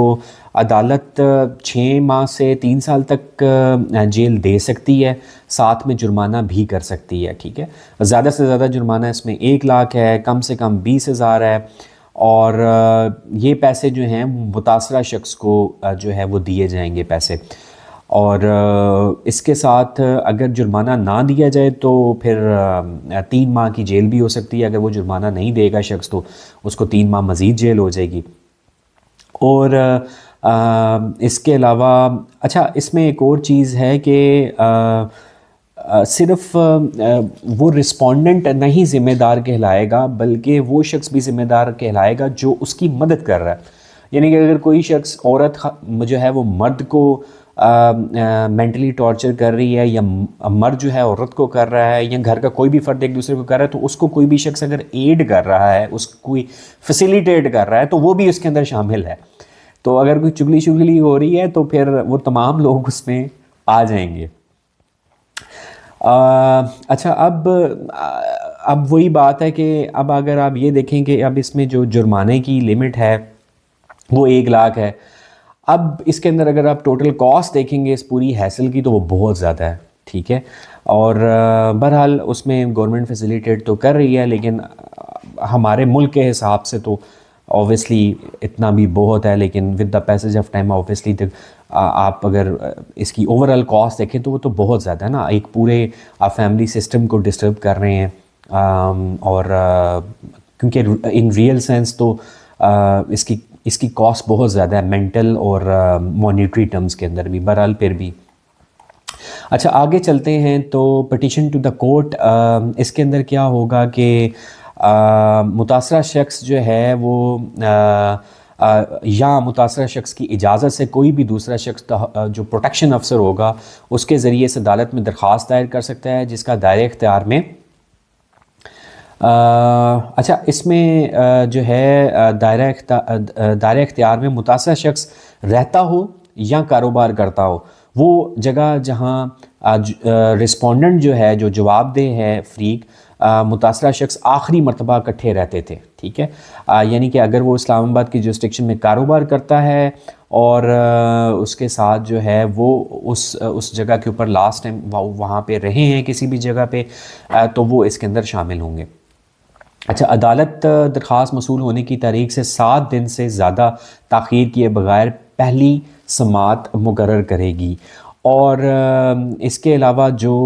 अदालत 6 माह से 3 साल तक जेल दे सकती है, साथ में जुर्माना भी कर सकती है। ठीक है, ज़्यादा से ज़्यादा जुर्माना इसमें 1 लाख है, कम से कम 20,000 है और ये पैसे जो हैं मुतासरा शख्स को जो है वो दिए जाएंगे पैसे। और इसके साथ अगर जुर्माना ना दिया जाए तो फिर 3 माह की जेल भी हो सकती है। अगर वो जुर्माना नहीं देगा शख्स तो उसको 3 माह मज़ीद जेल हो जाएगी। और इसके अलावा अच्छा, इसमें एक और चीज़ है कि सिर्फ़ वो रिस्पोंडेंट नहीं ज़िम्मेदार कहलाएगा, बल्कि वो शख्स भी ज़िम्मेदार कहलाएगा जो उसकी मदद कर रहा है। यानी कि अगर कोई शख्स औरत जो है वो मर्द को मेंटली टॉर्चर कर रही है, या मर्द जो है औरत को कर रहा है, या घर का कोई भी फ़र्द एक दूसरे को कर रहा है, तो उसको कोई भी शख्स अगर एड कर रहा है, उसको फैसिलिटेट कर रहा है, तो वो भी उसके अंदर शामिल है। तो अगर कोई चुगली शुगली हो रही है तो फिर वो तमाम लोग उसमें आ जाएंगे। अच्छा, अब वही बात है कि अब अगर आप ये देखें कि अब इसमें जो जुर्माने की लिमिट है वो 1 लाख है। अब इसके अंदर अगर आप टोटल कॉस्ट देखेंगे इस पूरी हैसल की तो वो बहुत ज़्यादा है। ठीक है, और बहरहाल उसमें गवर्नमेंट फैसिलिटेट तो कर रही है, लेकिन हमारे मुल्क के हिसाब से तो ऑब्वियसली इतना भी बहुत है, लेकिन with the passage of time obviously आप अगर इसकी ओवरऑल कॉस्ट देखें तो वो तो बहुत ज़्यादा है ना। एक पूरे आप फैमिली सिस्टम को डिस्टर्ब कर रहे हैं और क्योंकि इन रियल सेंस तो इसकी कॉस्ट बहुत ज़्यादा है, मेंटल और मॉनिटरी टर्म्स के अंदर भी। बहरहाल फिर भी अच्छा, आगे चलते हैं। तो पिटिशन टू द कोर्ट, इसके अंदर क्या होगा कि मुतासरा शख्स जो है वो या मुतासरा शख्स की इजाज़त से कोई भी दूसरा शख्स जो प्रोटेक्शन अफसर होगा उसके ज़रिए इस अदालत में दरख्वास्त दायर कर सकता है, जिसका दायरे इख्तियार में अच्छा, इसमें जो है दायरे इख्तियार में मुतासरा शख्स रहता हो या कारोबार करता हो, वो जगह जहाँ रिस्पोंडेंट जो है, जो जवाबदेह है फ़रीक, मुतासरा शख्स आखिरी मरतबा इकट्ठे रहते थे। ठीक है, यानी कि अगर वो इस्लामाबाद की जुरिस्डिक्शन में कारोबार करता है और उसके साथ जो है वो उस जगह के ऊपर लास्ट टाइम वहाँ पे रहे हैं किसी भी जगह पे, तो वो इसके अंदर शामिल होंगे। अच्छा, अदालत दरख्वास्त मसूल होने की तारीख से 7 दिन से ज़्यादा ताख़ीर किए बगैर पहली समात मुकर्रर करेगी। और इसके अलावा जो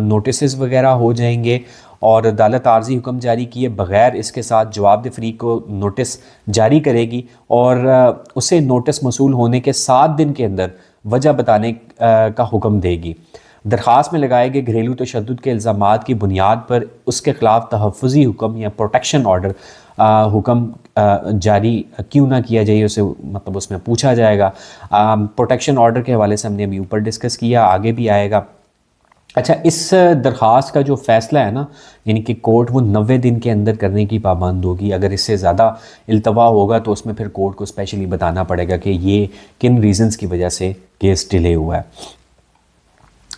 नोटिस वगैरह हो जाएंगे और अदालत आर्जी हुक्म जारी किए बग़ैर इसके साथ जवाबदेह फ़रीक को नोटिस जारी करेगी और उसे नोटिस मसूल होने के 7 दिन के अंदर वजह बताने का हुक्म देगी। दरख्वास्त में लगाए गए घरेलू तशद्दुद के इल्ज़ामात की बुनियाद पर उसके ख़िलाफ़ तहफ़्फ़ुज़ी हुक्म या प्रोटेक्शन ऑर्डर हुक्म जारी क्यों ना किया जाए, उसे मतलब उसमें पूछा जाएगा। प्रोटेक्शन ऑर्डर के हवाले से हमने अभी ऊपर डिस्कस किया, आगे भी आएगा। अच्छा, इस दरख्वास्त का जो फ़ैसला है ना, यानी कि कोर्ट वो 90 दिन के अंदर करने की पाबंद होगी। अगर इससे ज़्यादा इल्तवा होगा तो उसमें फिर कोर्ट को स्पेशली बताना पड़ेगा कि ये किन रीज़न्स की वजह से केस डिले हुआ है।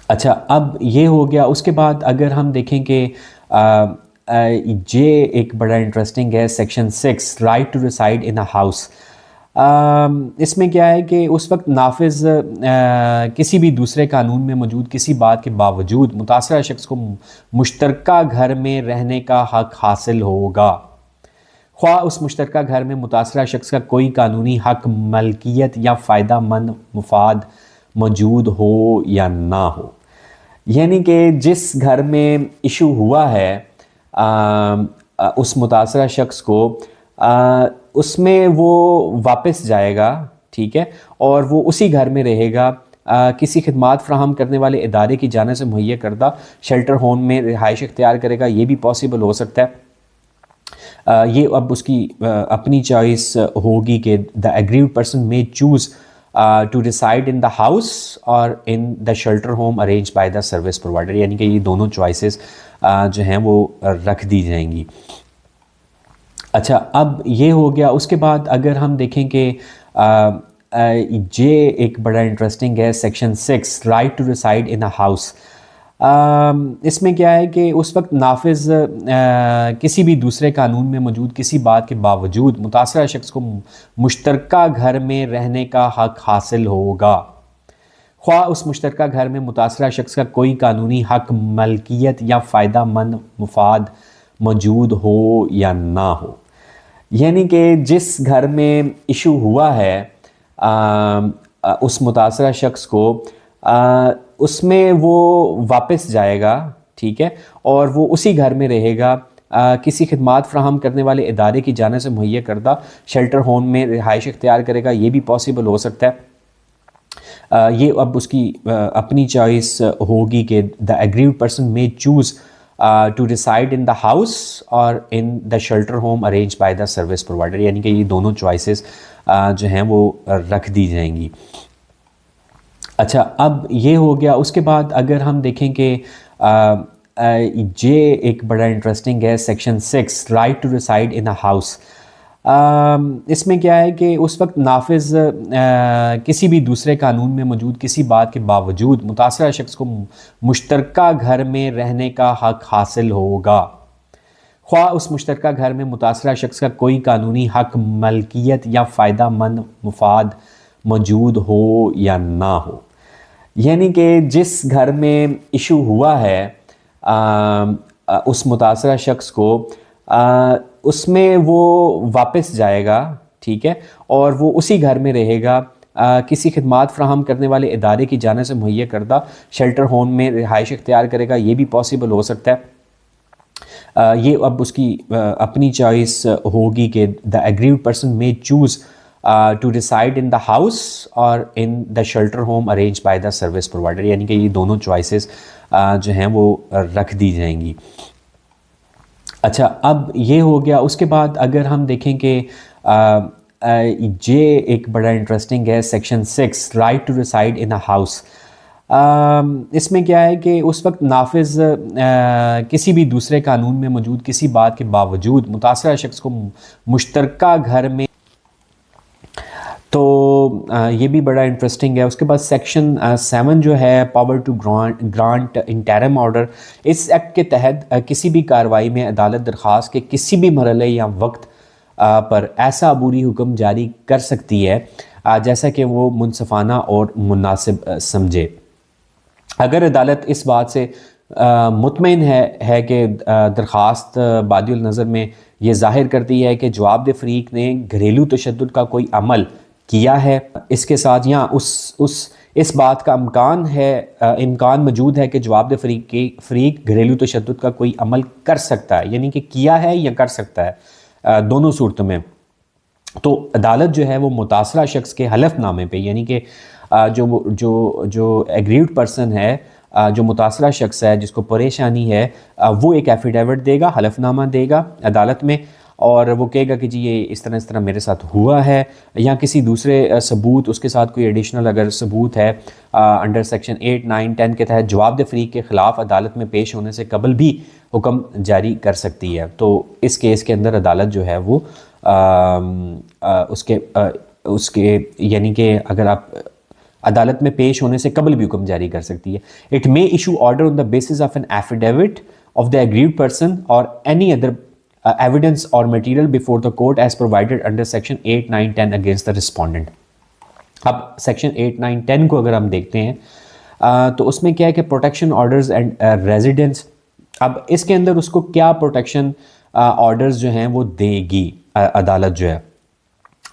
अच्छा, अब ये हो गया। उसके बाद अगर हम देखें कि ये एक बड़ा इंटरेस्टिंग है, section 6, right to reside in a house. इसमें क्या है कि उस वक्त नाफिज किसी भी दूसरे कानून में मौजूद किसी बात के बावजूद मुतासरा शख्स को मुश्तरका घर में रहने का हक हासिल होगा, ख्वाह उस मुश्तरका घर में मुतासरा शख्स का कोई कानूनी हक, मलकियत या फ़ायदा मंद मुफाद मौजूद हो या ना हो। यानी कि जिस घर में इशू हुआ है उस मुतासरा शख्स को उसमें वो वापस जाएगा। ठीक है, और वो उसी घर में रहेगा, किसी खिदमात फ्राहम करने वाले इदारे की जानिब से मुहैया करदा शेल्टर होम में रिहाइश इख्तियार करेगा, ये भी पॉसिबल हो सकता है। ये अब उसकी अपनी चॉइस होगी कि the aggrieved person may choose to reside in the house और in the shelter home arrange by the service provider, यानी कि ये दोनों चॉइसेस जो हैं वो रख दी जाएंगी। अच्छा, अब ये हो गया। उसके बाद अगर हम देखें कि ये एक बड़ा इंटरेस्टिंग है, section 6, right to reside in a house. इसमें क्या है कि उस वक्त नाफिज किसी भी दूसरे कानून में मौजूद किसी बात के बावजूद मुतासरा शख्स को मुश्तरका घर में रहने का हक हासिल होगा, ख्वाह उस मुश्तरका घर में मुतासरा शख्स का कोई कानूनी हक, मलकियत या फ़ायदा मंद मुफाद मौजूद हो या ना हो। यानी कि जिस घर में इशू हुआ है उस मुतासरा शख्स को, उसमें वो वापस जाएगा, ठीक है, और वो उसी घर में रहेगा, किसी खिदमात फ्राहम करने वाले इदारे की जानिब से मुहैया करदा शेल्टर होम में रिहाइश इख्तियार करेगा, ये भी पॉसिबल हो सकता है। ये अब उसकी अपनी चॉइस होगी कि the aggrieved person may choose to reside in the house और in the shelter home arrange by the service provider, यानी कि ये दोनों चॉइसेस जो हैं वो रख दी जाएंगी। अच्छा, अब ये हो गया। उसके बाद अगर हम देखें कि ये एक बड़ा इंटरेस्टिंग है, section 6, right to reside in a house. इसमें क्या है कि उस वक्त नाफिज किसी भी दूसरे कानून में मौजूद किसी बात के बावजूद मुतासरा शख्स को मुश्तरका घर में रहने का हक हासिल होगा, ख्वाह उस मुश्तरका घर में मुतासरा शख्स का कोई कानूनी हक, मलकियत या फ़ायदा मंद मुफाद मौजूद हो या ना हो। यानी कि जिस घर में इशू हुआ है उस मुतासरा शख्स को, उसमें वो वापस जाएगा, ठीक है, और वो उसी घर में रहेगा, किसी खिदमात फ्राहम करने वाले इदारे की जानिब से मुहैया करदा शेल्टर होम में रिहाइश इख्तियार करेगा, ये भी पॉसिबल हो सकता है। ये अब उसकी अपनी चॉइस होगी कि the aggrieved person may choose to reside in the house और in the shelter home arrange by the service provider, यानी कि ये दोनों चॉइसेस जो हैं वो रख दी जाएंगी। अच्छा, अब ये हो गया। उसके बाद अगर हम देखें कि ये एक बड़ा इंटरेस्टिंग है, section 6, right to reside in a house. इसमें क्या है कि उस वक्त नाफिज किसी भी दूसरे कानून में मौजूद किसी बात के बावजूद मुतासरा शख्स को मुश्तरका घर में, तो ये भी बड़ा इंटरेस्टिंग है। उसके बाद सेक्शन 7 जो है, power to grant interim order. इस एक्ट के तहत किसी भी कार्रवाई में अदालत दरख्वास्त के किसी भी मरहले या वक्त पर ऐसा अबूरी हुक्म जारी कर सकती है जैसा कि वो मुनसफाना और मुनासिब समझे। अगर अदालत इस बात से मुतमईन है कि दरख्वास्त बादिउल नज़र में ये ज़ाहिर करती है कि जवाबदेह फ़रीक ने घरेलू तशद्दुद का कोई अमल किया है, इसके साथ या इस बात का इम्कान मौजूद है कि जवाबदेह फ़रीक घरेलू तशद्दुद का कोई अमल कर सकता है, यानी कि किया है या कर सकता है, दोनों सूरतों में, तो अदालत जो है वो मुतासरा शख्स के हलफनामे पे, यानी कि जो एग्रीड पर्सन है, जो मुतासरा शख्स है जिसको परेशानी है, वो एक एफिडेविट देगा, हलफनामा देगा अदालत में, और वो कहेगा कि जी ये इस तरह मेरे साथ हुआ है, या किसी दूसरे सबूत, उसके साथ कोई एडिशनल अगर सबूत है अंडर सेक्शन 8, 9, 10 के तहत जवाबदेह फ़रीक के ख़िलाफ़ अदालत में पेश होने से कबल भी हुक्म जारी कर सकती है। तो इस केस के अंदर अदालत जो है वो उसके यानी कि अगर आप अदालत में पेश होने से कबल भी हुक्म जारी कर सकती है। It may issue order on the basis of an affidavit of the aggrieved person और any other evidence or material before the court as provided under section 8, 9, 10 against the respondent। अब सेक्शन 8, 9, 10 को अगर हम देखते हैं तो उसमें क्या है कि प्रोटेक्शन ऑर्डर्स एंड रेजिडेंस। अब इसके अंदर उसको क्या प्रोटेक्शन ऑर्डर्स जो हैं वो देगी अदालत जो है।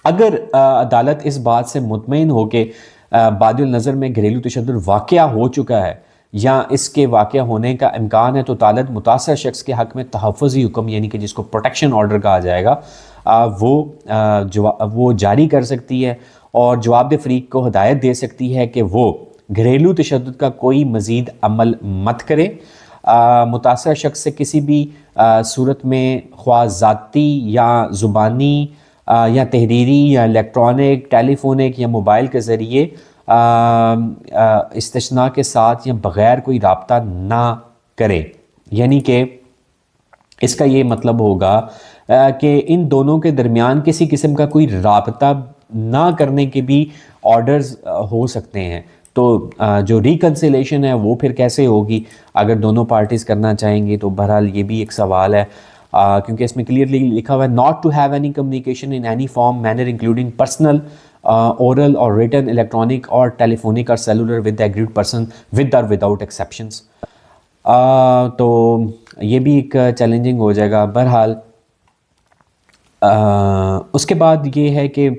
अगर अदालत इस बात से मुतमईन हो के बादिउल नज़र में घरेलू तशद्दुद वाक़या हो चुका है या इसके वाक़या होने का इम्कान है, तो अदालत मुतासर शख्स के हक़ में तहफ़्फ़ुज़ी हुक्म, यानी कि जिसको प्रोटेक्शन ऑर्डर कहा जाएगा, वो जारी कर सकती है। और जवाबदेह फरीक को हदायत दे सकती है कि वो घरेलू तशद्दुद का कोई मज़ीद अमल मत करे। मुतासरा शख्स से किसी भी सूरत में ख्वाह ज़ाती या ज़ुबानी या तहरीरी या इलेक्ट्रॉनिक, टेलीफोनिक या मोबाइल के ज़रिए इस्तिस्ना के साथ या बग़ैर कोई राब्ता ना करे। यानी कि इसका ये मतलब होगा कि इन दोनों के दरमियान किसी किस्म का कोई राब्ता ना करने के भी ऑर्डर्स हो सकते हैं। तो जो रिकन्सिलेशन है वो फिर कैसे होगी अगर दोनों पार्टीज़ करना चाहेंगी? तो बहरहाल ये भी एक सवाल है, क्योंकि इसमें क्लियरली लिखा हुआ है not to have any communication in any form manner including personal, oral or written, electronic or telephonic or cellular with the aggrieved person with or without exceptions. तो ये भी एक चैलेंजिंग हो जाएगा। बहरहाल उसके बाद ये है कि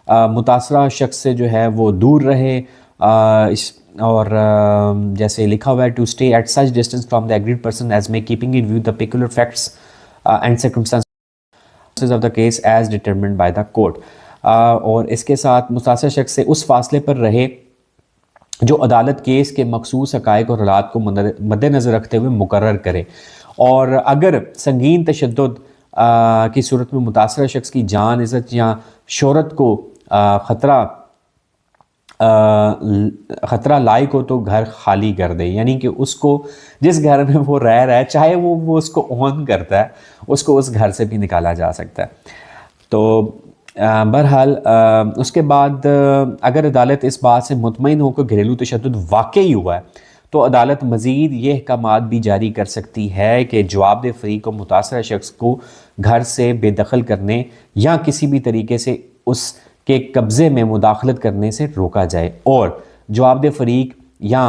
मुतासरा शख्स से जो है वो दूर रहे, और जैसे लिखा हुआ है to stay at such distance from the aggrieved person as may keeping in view the peculiar facts and circumstances of the case as determined by the court. और इसके साथ मुतासरा शख्स से उस फासले पर रहे जो अदालत केस के मखसूस हक़ाइक़ और हालात को मद्देनज़र रखते हुए मुकर्रर करे। और अगर संगीन तशद्दुद की सूरत में मुतासरा शख्स की जान, इज़्ज़त या शोहरत को ख़तरा लायक हो तो घर खाली कर दे। यानी कि उसको जिस घर में वो रह रहा है, चाहे वो उसको ओन करता है, उसको उस घर से भी निकाला जा सकता है। तो बहरहाल उसके बाद अगर अदालत इस बात से मुतमईन हो कि घरेलू तशद्दुद वाकई हुआ है तो अदालत मज़ीद ये अहकामात भी जारी कर सकती है कि जवाबदेह फरीक को मुतासरा शख्स को घर से बेदखल करने या किसी भी तरीके से उसके कब्ज़े में मुदाखलत करने से रोका जाए, और जवाबदेह फरीक या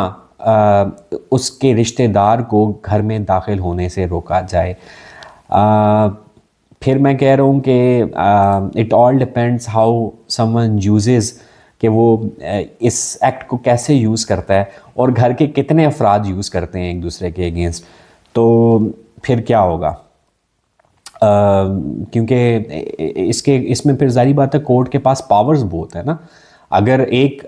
उसके रिश्तेदार को घर में दाखिल होने से रोका जाए। फिर मैं कह रहा हूँ कि it all depends how someone uses, कि वो इस एक्ट को कैसे यूज़ करता है और घर के कितने अफराद यूज़ करते हैं एक दूसरे के अगेंस्ट, तो फिर क्या होगा। क्योंकि इसमें फिर जारी बात है कोर्ट के पास पावर्स बहुत है ना। अगर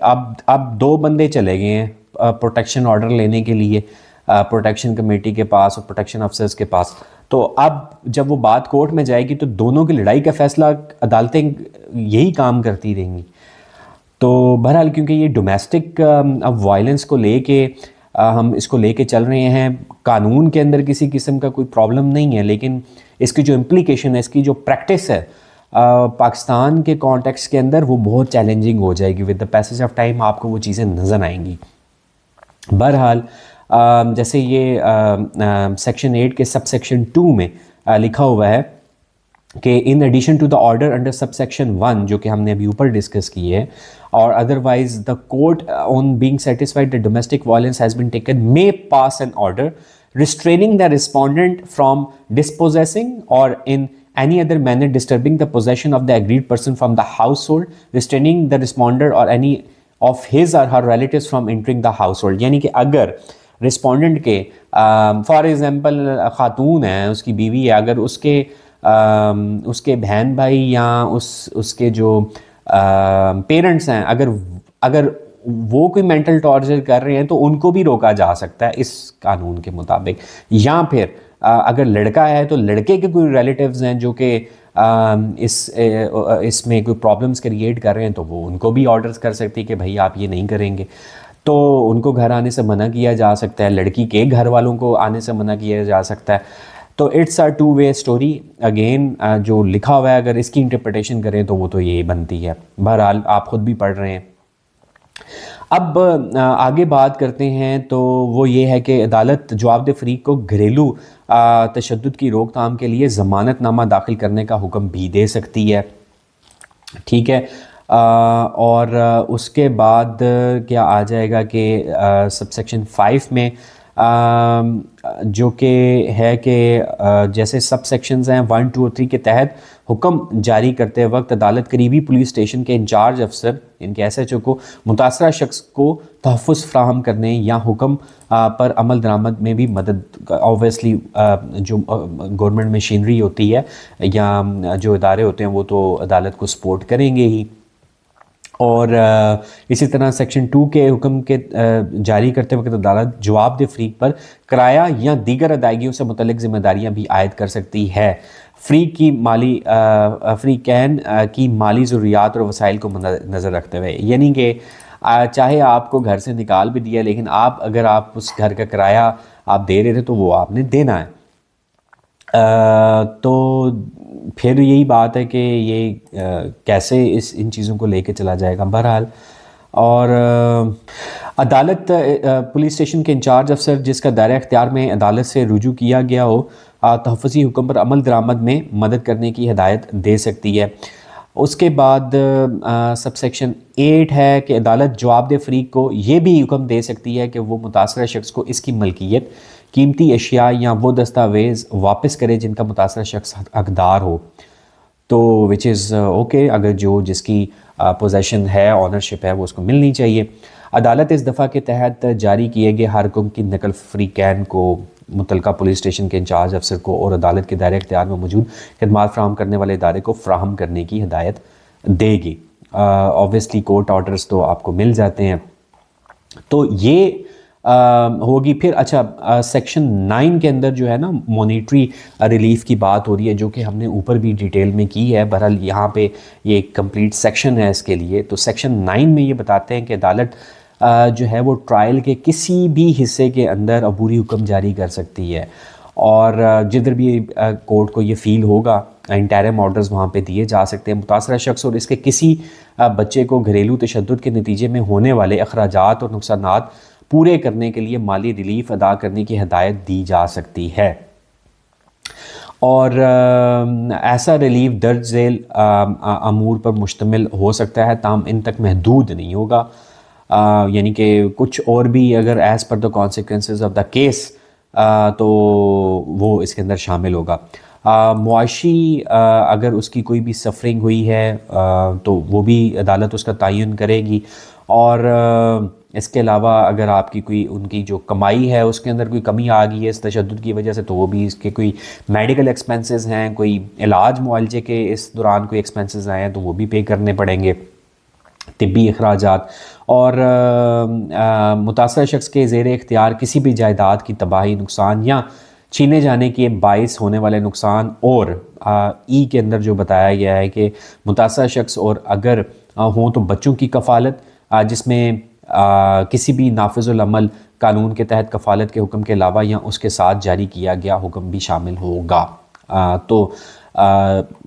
अब दो बंदे चले गए हैं प्रोटेक्शन ऑर्डर लेने के लिए प्रोटेक्शन कमेटी के पास और प्रोटेक्शन अफसर्स के पास, तो अब जब वो बात कोर्ट में जाएगी तो दोनों की लड़ाई का फैसला अदालतें यही काम करती रहेंगी। तो बहरहाल क्योंकि ये डोमेस्टिक अब वायलेंस को लेके हम इसको लेके चल रहे हैं, कानून के अंदर किसी किस्म का कोई प्रॉब्लम नहीं है, लेकिन इसकी जो इम्प्लीकेशन है, इसकी जो प्रैक्टिस है पाकिस्तान के कॉन्टेक्स्ट के अंदर, वो बहुत चैलेंजिंग हो जाएगी। With the passage of time आपको वो चीज़ें नज़र आएंगी। बहरहाल जैसे ये सेक्शन 8 के सब सेक्शन 2 में लिखा हुआ है कि in addition to the order under sub section 1, जो कि हमने अभी ऊपर डिस्कस की है, और otherwise the court on being satisfied the domestic violence has been taken may pass an order restraining the respondent from dispossessing or in any other manner disturbing the possession of the agreed person from the household, restraining the respondent or any of his or her relatives from entering the household। यानी कि अगर respondent के for example खातून है, उसकी बीवी है, अगर उसके बहन भाई या उसके जो पेरेंट्स हैं, अगर वो कोई मेंटल टॉर्चर कर रहे हैं तो उनको भी रोका जा सकता है इस कानून के मुताबिक। या फिर अगर लड़का है तो लड़के के कोई रिलेटिव्स हैं जो कि इसमें कोई प्रॉब्लम्स क्रिएट कर रहे हैं, तो वो उनको भी ऑर्डर्स कर सकती है कि भाई आप ये नहीं करेंगे, तो उनको घर आने से मना किया जा सकता है। लड़की के घर वालों को आने से मना किया जा सकता है। तो it's a two way story again. जो लिखा हुआ है अगर इसकी इंटरप्रिटेशन करें तो वो तो ये बनती है। बहरहाल आप ख़ुद भी पढ़ रहे हैं। अब आगे बात करते हैं तो वो ये है कि अदालत जवाबदेह फरीक को घरेलू तशद्दुद की रोकथाम के लिए ज़मानतनामा दाखिल करने का हुक्म भी दे सकती है। ठीक है। और उसके बाद क्या आ जाएगा कि सबसेक्शन 5 में जो कि है कि जैसे सब सेक्शंस हैं 1, 2 और 3 के तहत हुक्म जारी करते वक्त अदालत करीबी पुलिस स्टेशन के इंचार्ज अफसर इनके SHO को मुतासरा शख्स को तहफ़्फ़ुज़ फ़राहम करने या हुक्म पर अमल दरामद में भी मदद, ऑब्वियसली जो गवर्नमेंट मशीनरी होती है या जो इदारे होते हैं वो तो अदालत को सपोर्ट करेंगे ही। और इसी तरह सेक्शन 2 के हुक्म के जारी करते वक्त अदालत जवाबदेह फरीक पर किराया या दीगर अदायगियों से मुतल्लिक जिम्मेदारियां भी आयद कर सकती है। फ़रीक़ैन की माली ज़रूरियात और वसाइल को नज़र रखते हुए, यानी कि चाहे आपको घर से निकाल भी दिया, लेकिन अगर आप उस घर का किराया आप दे रहे थे तो वो आपने देना है। तो फिर यही बात है कि ये कैसे इन चीज़ों को लेके चला जाएगा बहरहाल। और अदालत पुलिस स्टेशन के इंचार्ज अफसर जिसका दायरा इख्तियार में अदालत से रुजू किया गया हो तहफ़्फ़ुज़ी हुक्म पर अमल दरामद में मदद करने की हिदायत दे सकती है। उसके बाद सब सेक्शन 8 है कि अदालत जवाबदेह फरीक को ये भी हुक्म दे सकती है कि वो मुतासरा शख्स को इसकी मलकियत, कीमती अशिया या वो दस्तावेज़ वापस करे जिनका मुतासरा शख्स हकदार हो। तो विच इज़ ओके, अगर जिसकी पोजेसन है, ऑनरशिप है, वो उसको मिलनी चाहिए। अदालत इस दफ़ा के तहत जारी किए गए हर हुक्म की नकल फ़रीक़ैन को, मुतलका पुलिस स्टेशन के इंचार्ज अफसर को और अदालत के दायरे इख्तियार में मौजूद खिदमात फ़राहम करने वाले इदारे को फ़राहम करने की हिदायत देगी। ऑब्वियसली कोर्ट ऑर्डर्स तो आपको मिल जाते हैं, तो ये होगी। फिर अच्छा, सेक्शन 9 के अंदर जो है ना मॉनिटरी रिलीफ की बात हो रही है, जो कि हमने ऊपर भी डिटेल में की है। बहरहाल यहाँ पे ये एक कंप्लीट सेक्शन है इसके लिए। तो सेक्शन 9 में ये बताते हैं कि अदालत जो है वो ट्रायल के किसी भी हिस्से के अंदर अबूरी हुक्म जारी कर सकती है, और जिधर भी कोर्ट को ये फ़ील होगा इंटरिम ऑर्डर्स वहाँ पे दिए जा सकते हैं। मुतासरा शख्स और इसके किसी बच्चे को घरेलू तशद्दुद के नतीजे में होने वाले अखराजात और नुकसानात पूरे करने के लिए माली रिलीफ अदा करने की हिदायत दी जा सकती है। और ऐसा रिलीफ दर्ज झेल अमूर पर मुश्तमिल हो सकता है, ताम इन तक महदूद नहीं होगा। यानी कि कुछ और भी अगर as per the consequences of the case तो वो इसके अंदर शामिल होगा। मुआशी अगर उसकी कोई भी सफरिंग हुई है तो वो भी अदालत उसका तयन करेगी। और इसके अलावा अगर आपकी कोई उनकी जो कमाई है उसके अंदर कोई कमी आ गई है इस तशद्दुद की वजह से, तो वो भी इसके कोई मेडिकल एक्सपेंसेस हैं, कोई इलाज मुआलजे के इस दौरान कोई एक्सपेंसेस आए हैं तो वो भी पे करने पड़ेंगे, तिब्बी अखराजात। और मुतासर शख्स के ज़ेर इख्तियार किसी भी जायदाद की तबाही, नुकसान या छीने जाने के बाइस होने वाले नुकसान, और ई के अंदर जो बताया गया है कि मुतासर शख्स और अगर हों तो बच्चों की कफ़ालत, जिसमें किसी भी नाफिजुल अमल कानून के तहत कफ़ालत के हुक्म के अलावा या उसके साथ जारी किया गया हुक्म भी शामिल होगा। तो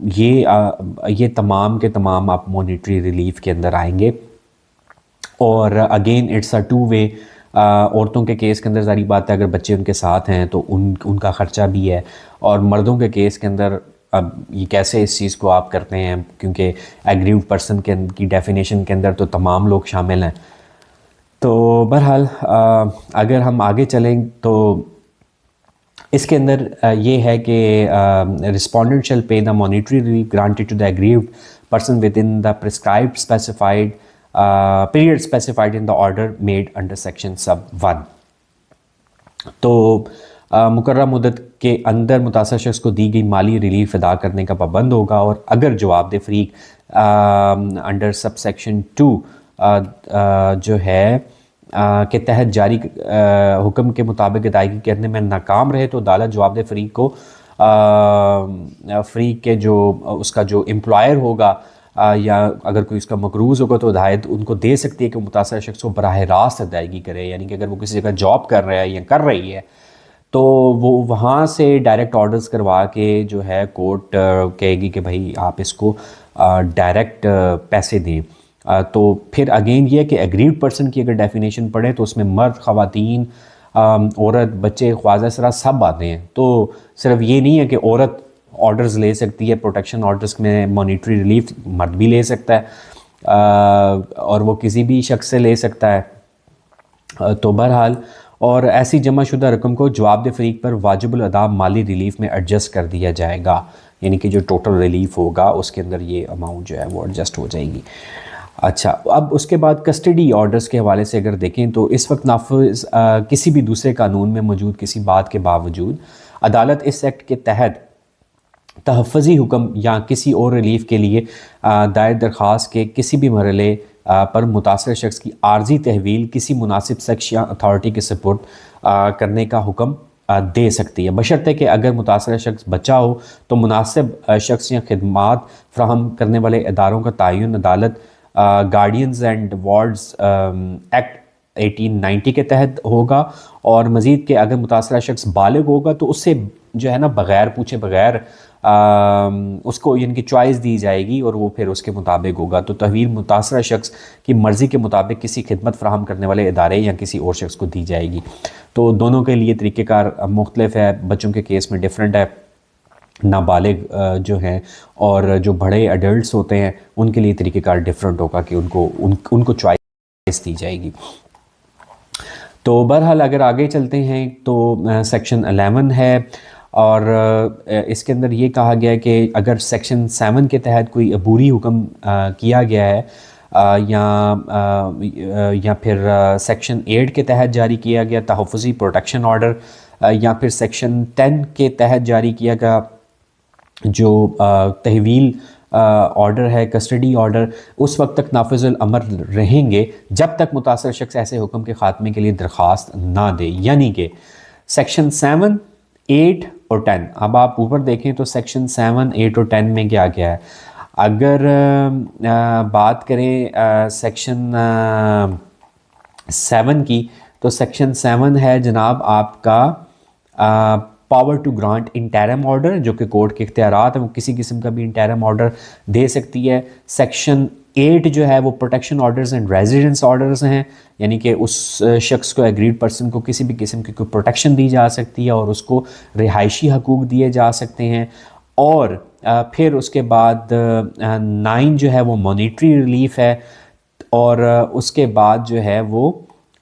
ये तमाम के तमाम आप मॉनिटरी रिलीफ के अंदर आएंगे। और again it's a two way. औरतों के केस के अंदर सारी बात है, अगर बच्चे उनके साथ हैं तो उनका ख़र्चा भी है। और मर्दों के केस के अंदर अब ये कैसे इस चीज़ को आप करते हैं, क्योंकि एग्रीव्ड पर्सन की डेफिनेशन के अंदर तो तमाम लोग शामिल हैं। तो बहरहाल अगर हम आगे चलें तो इसके अंदर ये है कि respondent shall pay the monetary relief granted to the aggrieved person within the prescribed specified period specified in the order made under section sub 1। तो मुकर्रर मुद्दत के अंदर मुतासर शख्स को दी गई माली रिलीफ अदा करने का पाबंद होगा। और अगर जवाबदेह फरीक अंडर सब सेक्शन 2 जो है के तहत जारी हुक्म के मुताबिक अदायगी करने में नाकाम रहे तो अदालत जवाबदेह फरीक को फरीक के जो उसका जो एम्प्लॉयर होगा या अगर कोई उसका मकरूज़ होगा तो हिदायत उनको दे सकती है कि मुतासर शख्स को बराह रास्त अदायगी करे। यानी कि अगर वो किसी जगह जॉब कर रहा है या कर रही है तो वो वहाँ से डायरेक्ट ऑर्डर्स करवा के जो है कोर्ट कहेगी कि भाई आप इसको डायरेक्ट पैसे दें। तो फिर अगेन ये कि एग्रीड पर्सन की अगर डेफिनेशन पढ़े तो उसमें मर्द, ख़वातीन, औरत, बच्चे, ख्वाजा सरा सब आते हैं। तो सिर्फ ये नहीं है कि औरत ऑर्डर्स ले सकती है, प्रोटेक्शन ऑर्डर्स में मॉनिटरी रिलीफ मर्द भी ले सकता है और वो किसी भी शख्स से ले सकता है। तो बहरहाल और ऐसी जमा शुदा रकम को जवाबदेह फरीक पर वाजिबुल अदा माली रिलीफ में एडजस्ट कर दिया जाएगा। यानी कि जो टोटल रिलीफ होगा उसके अंदर ये अमाउंट जो है वो एडजस्ट हो जाएगी। अच्छा, अब उसके बाद कस्टडी ऑर्डर्स के हवाले से अगर देखें तो इस वक्त नाफिज किसी भी दूसरे कानून में मौजूद किसी बात के बावजूद अदालत इस एक्ट के तहत तहफ़्फ़ुज़ी हुक्म या किसी और रिलीफ के लिए दायर दरख्वास्त के किसी भी मरहले पर मुतासर शख्स की आर्जी तहवील किसी मुनासिब शख्स या अथॉरिटी के सपोर्ट करने का हुक्म दे सकती है, बशर्ते कि अगर मुतासर शख्स बच्चा हो तो मुनासिब शख्स या खिदमात फ्राहम करने वाले इदारों का तयन अदालत गार्डियंस एंड वार्ड्स एक्ट 1890 के तहत होगा। और मज़ीद के अगर मुतासरा शख्स बालिग होगा तो उससे जो है ना बग़ैर पूछे बग़ैर उसको इनकी चॉइस दी जाएगी और वो फिर उसके मुताबिक होगा। तो तहवील मुतासरा शख्स की मर्ज़ी के मुताबिक किसी खिदमत फ़राहम करने वाले इदारे या किसी और शख्स को दी जाएगी। तो दोनों के लिए तरीक़ेकार मुख्तलिफ है, बच्चों के केस में डिफरेंट है, नाबालिग जो हैं और जो बड़े एडल्ट्स होते हैं उनके लिए तरीक़ेकार डिफरेंट होगा कि उनको चॉइस दी जाएगी। तो बहरहाल अगर आगे चलते हैं तो सेक्शन 11 है और इसके अंदर ये कहा गया है कि अगर सेक्शन 7 के तहत कोई अबूरी हुक्म किया गया है या फिर सेक्शन 8 के तहत जारी किया गया तहफ़्फ़ुज़ी प्रोटेक्शन ऑर्डर या फिर सेक्शन 10 के तहत जारी किया गया जो तहवील ऑर्डर है, कस्टडी ऑर्डर, उस वक्त तक नाफिजुल अमर रहेंगे जब तक मुतासर शख्स ऐसे हुक्म के ख़ात्मे के लिए दरख्वास्त ना दे। यानी कि सेक्शन 7, 8 और 10। अब आप ऊपर देखें तो सेक्शन 7, 8 और 10 में क्या क्या है। अगर बात करें सेक्शन 7 की तो सेक्शन 7 है जनाब आपका power to grant interim order, जो कि कोर्ट के इख्तियारात हैं, वो किसी किस्म का भी इंटरम ऑर्डर दे सकती है। सेक्शन 8 जो है वो protection orders and residence orders हैं, यानी कि उस शख्स को, एग्रीड पर्सन को किसी भी किस्म की कोई प्रोटेक्शन दी जा सकती है और उसको रिहायशी हकूक़ दिए जा सकते हैं। और फिर उसके बाद 9 जो है वो मॉनिटरी रिलीफ है और उसके बाद जो है वो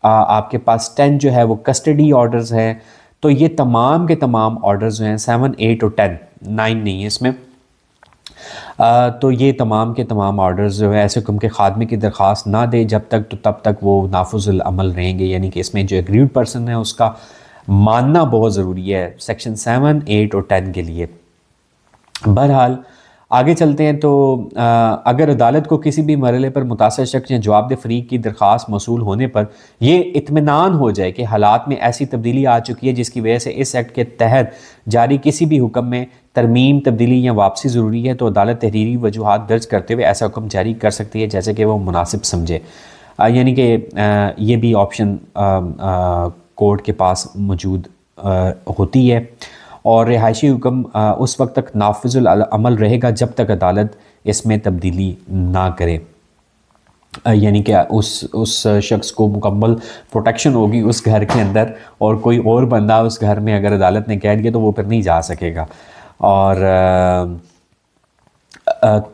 आपके पास 10 जो है वो कस्टडी ऑर्डर्स हैं। तो ये तमाम के तमाम ऑर्डर्स जो हैं 7, 8 और 10, 9 नहीं है इसमें, तो ये तमाम के तमाम ऑर्डर्स जो है ऐसे हुक्म के खात्मे की दरख्वास्त ना दे जब तक तो तब तक वो नाफुजुल अमल रहेंगे। यानी कि इसमें जो एग्रीड पर्सन है उसका मानना बहुत ज़रूरी है सेक्शन 7, 8 और 10 के लिए। बहरहाल आगे चलते हैं तो अगर अदालत को किसी भी मरहले पर मुतासर शख्स या जवाबदेह फरीक की दरख्वास्त मौसूल होने पर यह इत्मीनान हो जाए कि हालात में ऐसी तब्दीली आ चुकी है जिसकी वजह से इस एक्ट के तहत जारी किसी भी हुक्म में तरमीम, तब्दीली या वापसी ज़रूरी है, तो अदालत तहरीरी वजूहात दर्ज करते हुए ऐसा हुक्म जारी कर सकती है जैसे कि वो मुनासिब समझे। यानी कि ये भी ऑप्शन कोर्ट के पास मौजूद होती है। और रिहायशी हुक्म उस वक्त तक नाफिजुल अमल रहेगा जब तक अदालत इसमें तब्दीली ना करे। यानी कि उस शख्स को मुकम्मल प्रोटेक्शन होगी उस घर के अंदर और कोई और बंदा उस घर में अगर अदालत ने कह दिया तो वो फिर नहीं जा सकेगा। और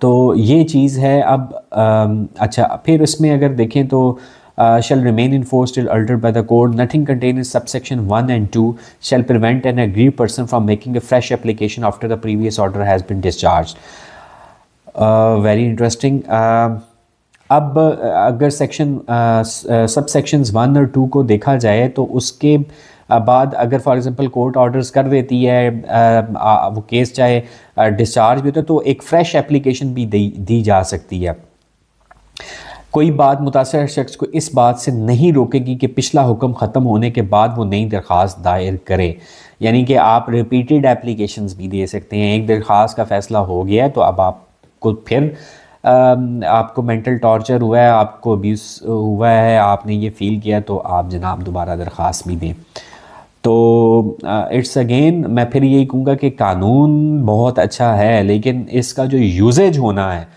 तो ये चीज़ है। अब अच्छा, फिर इसमें अगर देखें तो shall remain enforced till altered by the court. Nothing contained in subsection 1 and 2 shall prevent an aggrieved person from making a fresh application after the previous order has been discharged. Very interesting. अब अगर subsections 1 और 2 को देखा जाए तो उसके बाद अगर फॉर एग्जांपल कोर्ट ऑर्डर्स कर देती है, वो केस चाहे डिस्चार्ज भी होता है तो एक फ़्रेश एप्लीकेशन भी दी जा सकती है। कोई बात मुतासर शख्स को इस बात से नहीं रोकेगी कि पिछला हुक्म ख़त्म होने के बाद वो नई दरख्वास्त दायर करे। यानी कि आप रिपीटेड एप्लीकेशंस भी दे सकते हैं। एक दरख्वास्त का फ़ैसला हो गया है तो अब आपको फिर आपको मेंटल टॉर्चर हुआ है, आपको अब्यूज़ हुआ है, आपने ये फ़ील किया तो आप जनाब दोबारा दरख्वास्त भी दें। तो इट्स अगेन मैं फिर यही कहूँगा कि कानून बहुत अच्छा है लेकिन इसका जो यूजेज होना है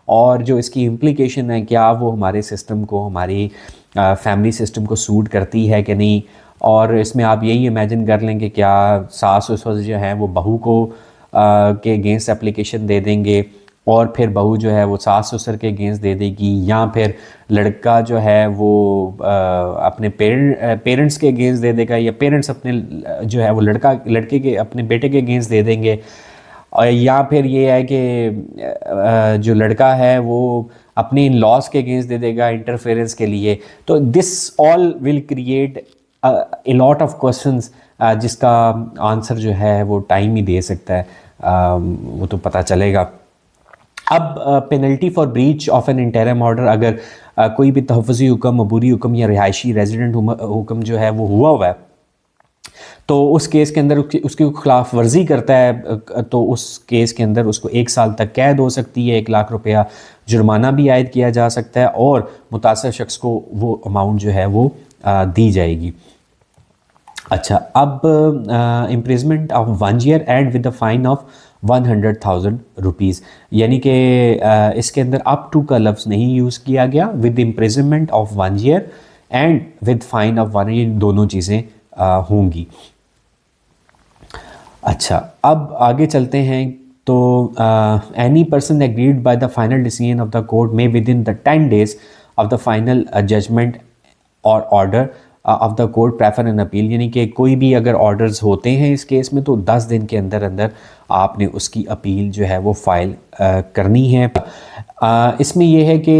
और जो इसकी इम्प्लीकेशन है, क्या वो हमारे सिस्टम को, हमारी फैमिली सिस्टम को सूट करती है कि नहीं। और इसमें आप यही इमेजिन कर लें कि क्या सास ससुर जो हैं वो बहू को के अगेंस्ट एप्लीकेशन दे देंगे और फिर बहू जो है वो सास ससुर के अगेंस्ट दे देगी, या फिर लड़का जो है वो अपने पेरेंट्स के अगेंस्ट दे देगा, या पेरेंट्स अपने जो है वो लड़के के अपने बेटे के अगेंस्ट दे देंगे, और या फिर ये है कि जो लड़का है वो अपने इन लॉस के अगेंस्ट दे देगा इंटरफेरेंस के लिए। तो this all will create a lot of questions जिसका आंसर जो है वो टाइम ही दे सकता है, वो तो पता चलेगा। अब penalty for breach of an interim order, अगर कोई भी तहफ़्फ़ुज़ी हुक्म, अबूरी हुक्म या रिहायशी रेजिडेंट हुक्म जो है वो हुआ है, तो उस केस के अंदर उसकी खिलाफ वर्जी करता है तो उस केस के अंदर उसको 1 साल तक कैद हो सकती है, 1 लाख रुपया जुर्माना भी आयद किया जा सकता है और मुतासर शख्स को वो अमाउंट जो है वो दी जाएगी। अच्छा, अब imprisonment of 1 year and with the fine of 100,000 rupees, यानी कि इसके अंदर अप टू का लफ्ज़ नहीं यूज़ किया गया, with imprisonment of 1 year and with fine of 1 year, दोनों चीज़ें होंगी। अच्छा, अब आगे चलते हैं तो any person aggrieved by the final decision of the court में within the 10 days of the final judgement और order of the court prefer an appeal, यानी कि कोई भी अगर ऑर्डर्स होते हैं इस केस में तो 10 दिन के अंदर अंदर आपने उसकी अपील जो है वो फाइल करनी है। इसमें यह है कि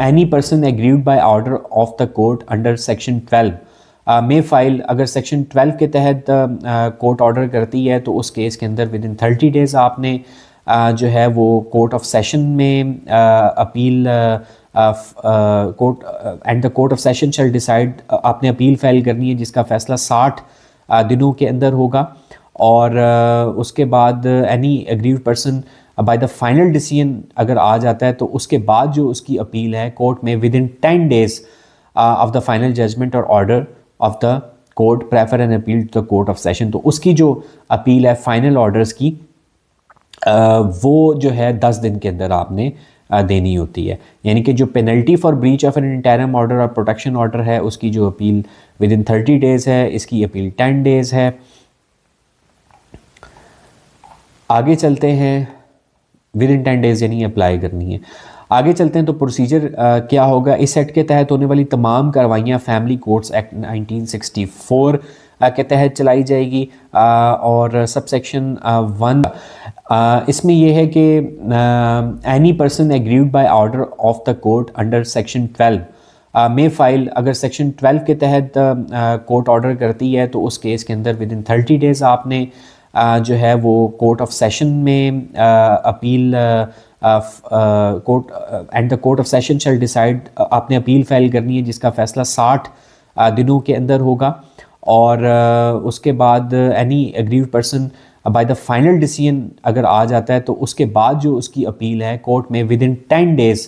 any person aggrieved by order of the court under section 12 में फ़ाइल, अगर सेक्शन 12 के तहत कोर्ट ऑर्डर करती है तो उस केस के अंदर विद इन 30 days आपने जो है वो कोर्ट ऑफ सेशन में appeal court and the court of session shall decide, आपने अपील फाइल करनी है जिसका फ़ैसला 60 दिनों के अंदर होगा। और उसके बाद any aggrieved person by the final decision अगर आ जाता है तो उसके बाद जो उसकी अपील है कोर्ट में within 10 days of the final judgement और order of the court prefer an appeal to the court of session, तो उसकी जो अपील है फाइनल ऑर्डर्स की वो जो है 10 दिन के अंदर आपने देनी होती है। यानी कि जो penalty for breach of N interim order और प्रोटेक्शन ऑर्डर है उसकी जो अपील विद इन 30 days है, इसकी अपील 10 days है। आगे चलते हैं, विद इन 10 days यानी अप्लाई करनी है। आगे चलते हैं तो प्रोसीजर क्या होगा। इस एक्ट के तहत होने वाली तमाम कार्रवाइयाँ फैमिली कोर्ट्स एक्ट 1964 के तहत चलाई जाएगी और सब सेक्शन 1 इसमें यह है कि any person aggrieved by order of the court under section 12 में फ़ाइल, अगर सेक्शन 12 के तहत कोर्ट ऑर्डर करती है तो उस केस के अंदर विद इन 30 days आपने जो है वो कोर्ट ऑफ सेशन में appeal court and the court of session shall decide, आपने अपील फाइल करनी है जिसका फ़ैसला 60 दिनों के अंदर होगा। और उसके बाद any aggrieved person by the final decision अगर आ जाता है तो उसके बाद जो उसकी अपील है कोर्ट में within 10 days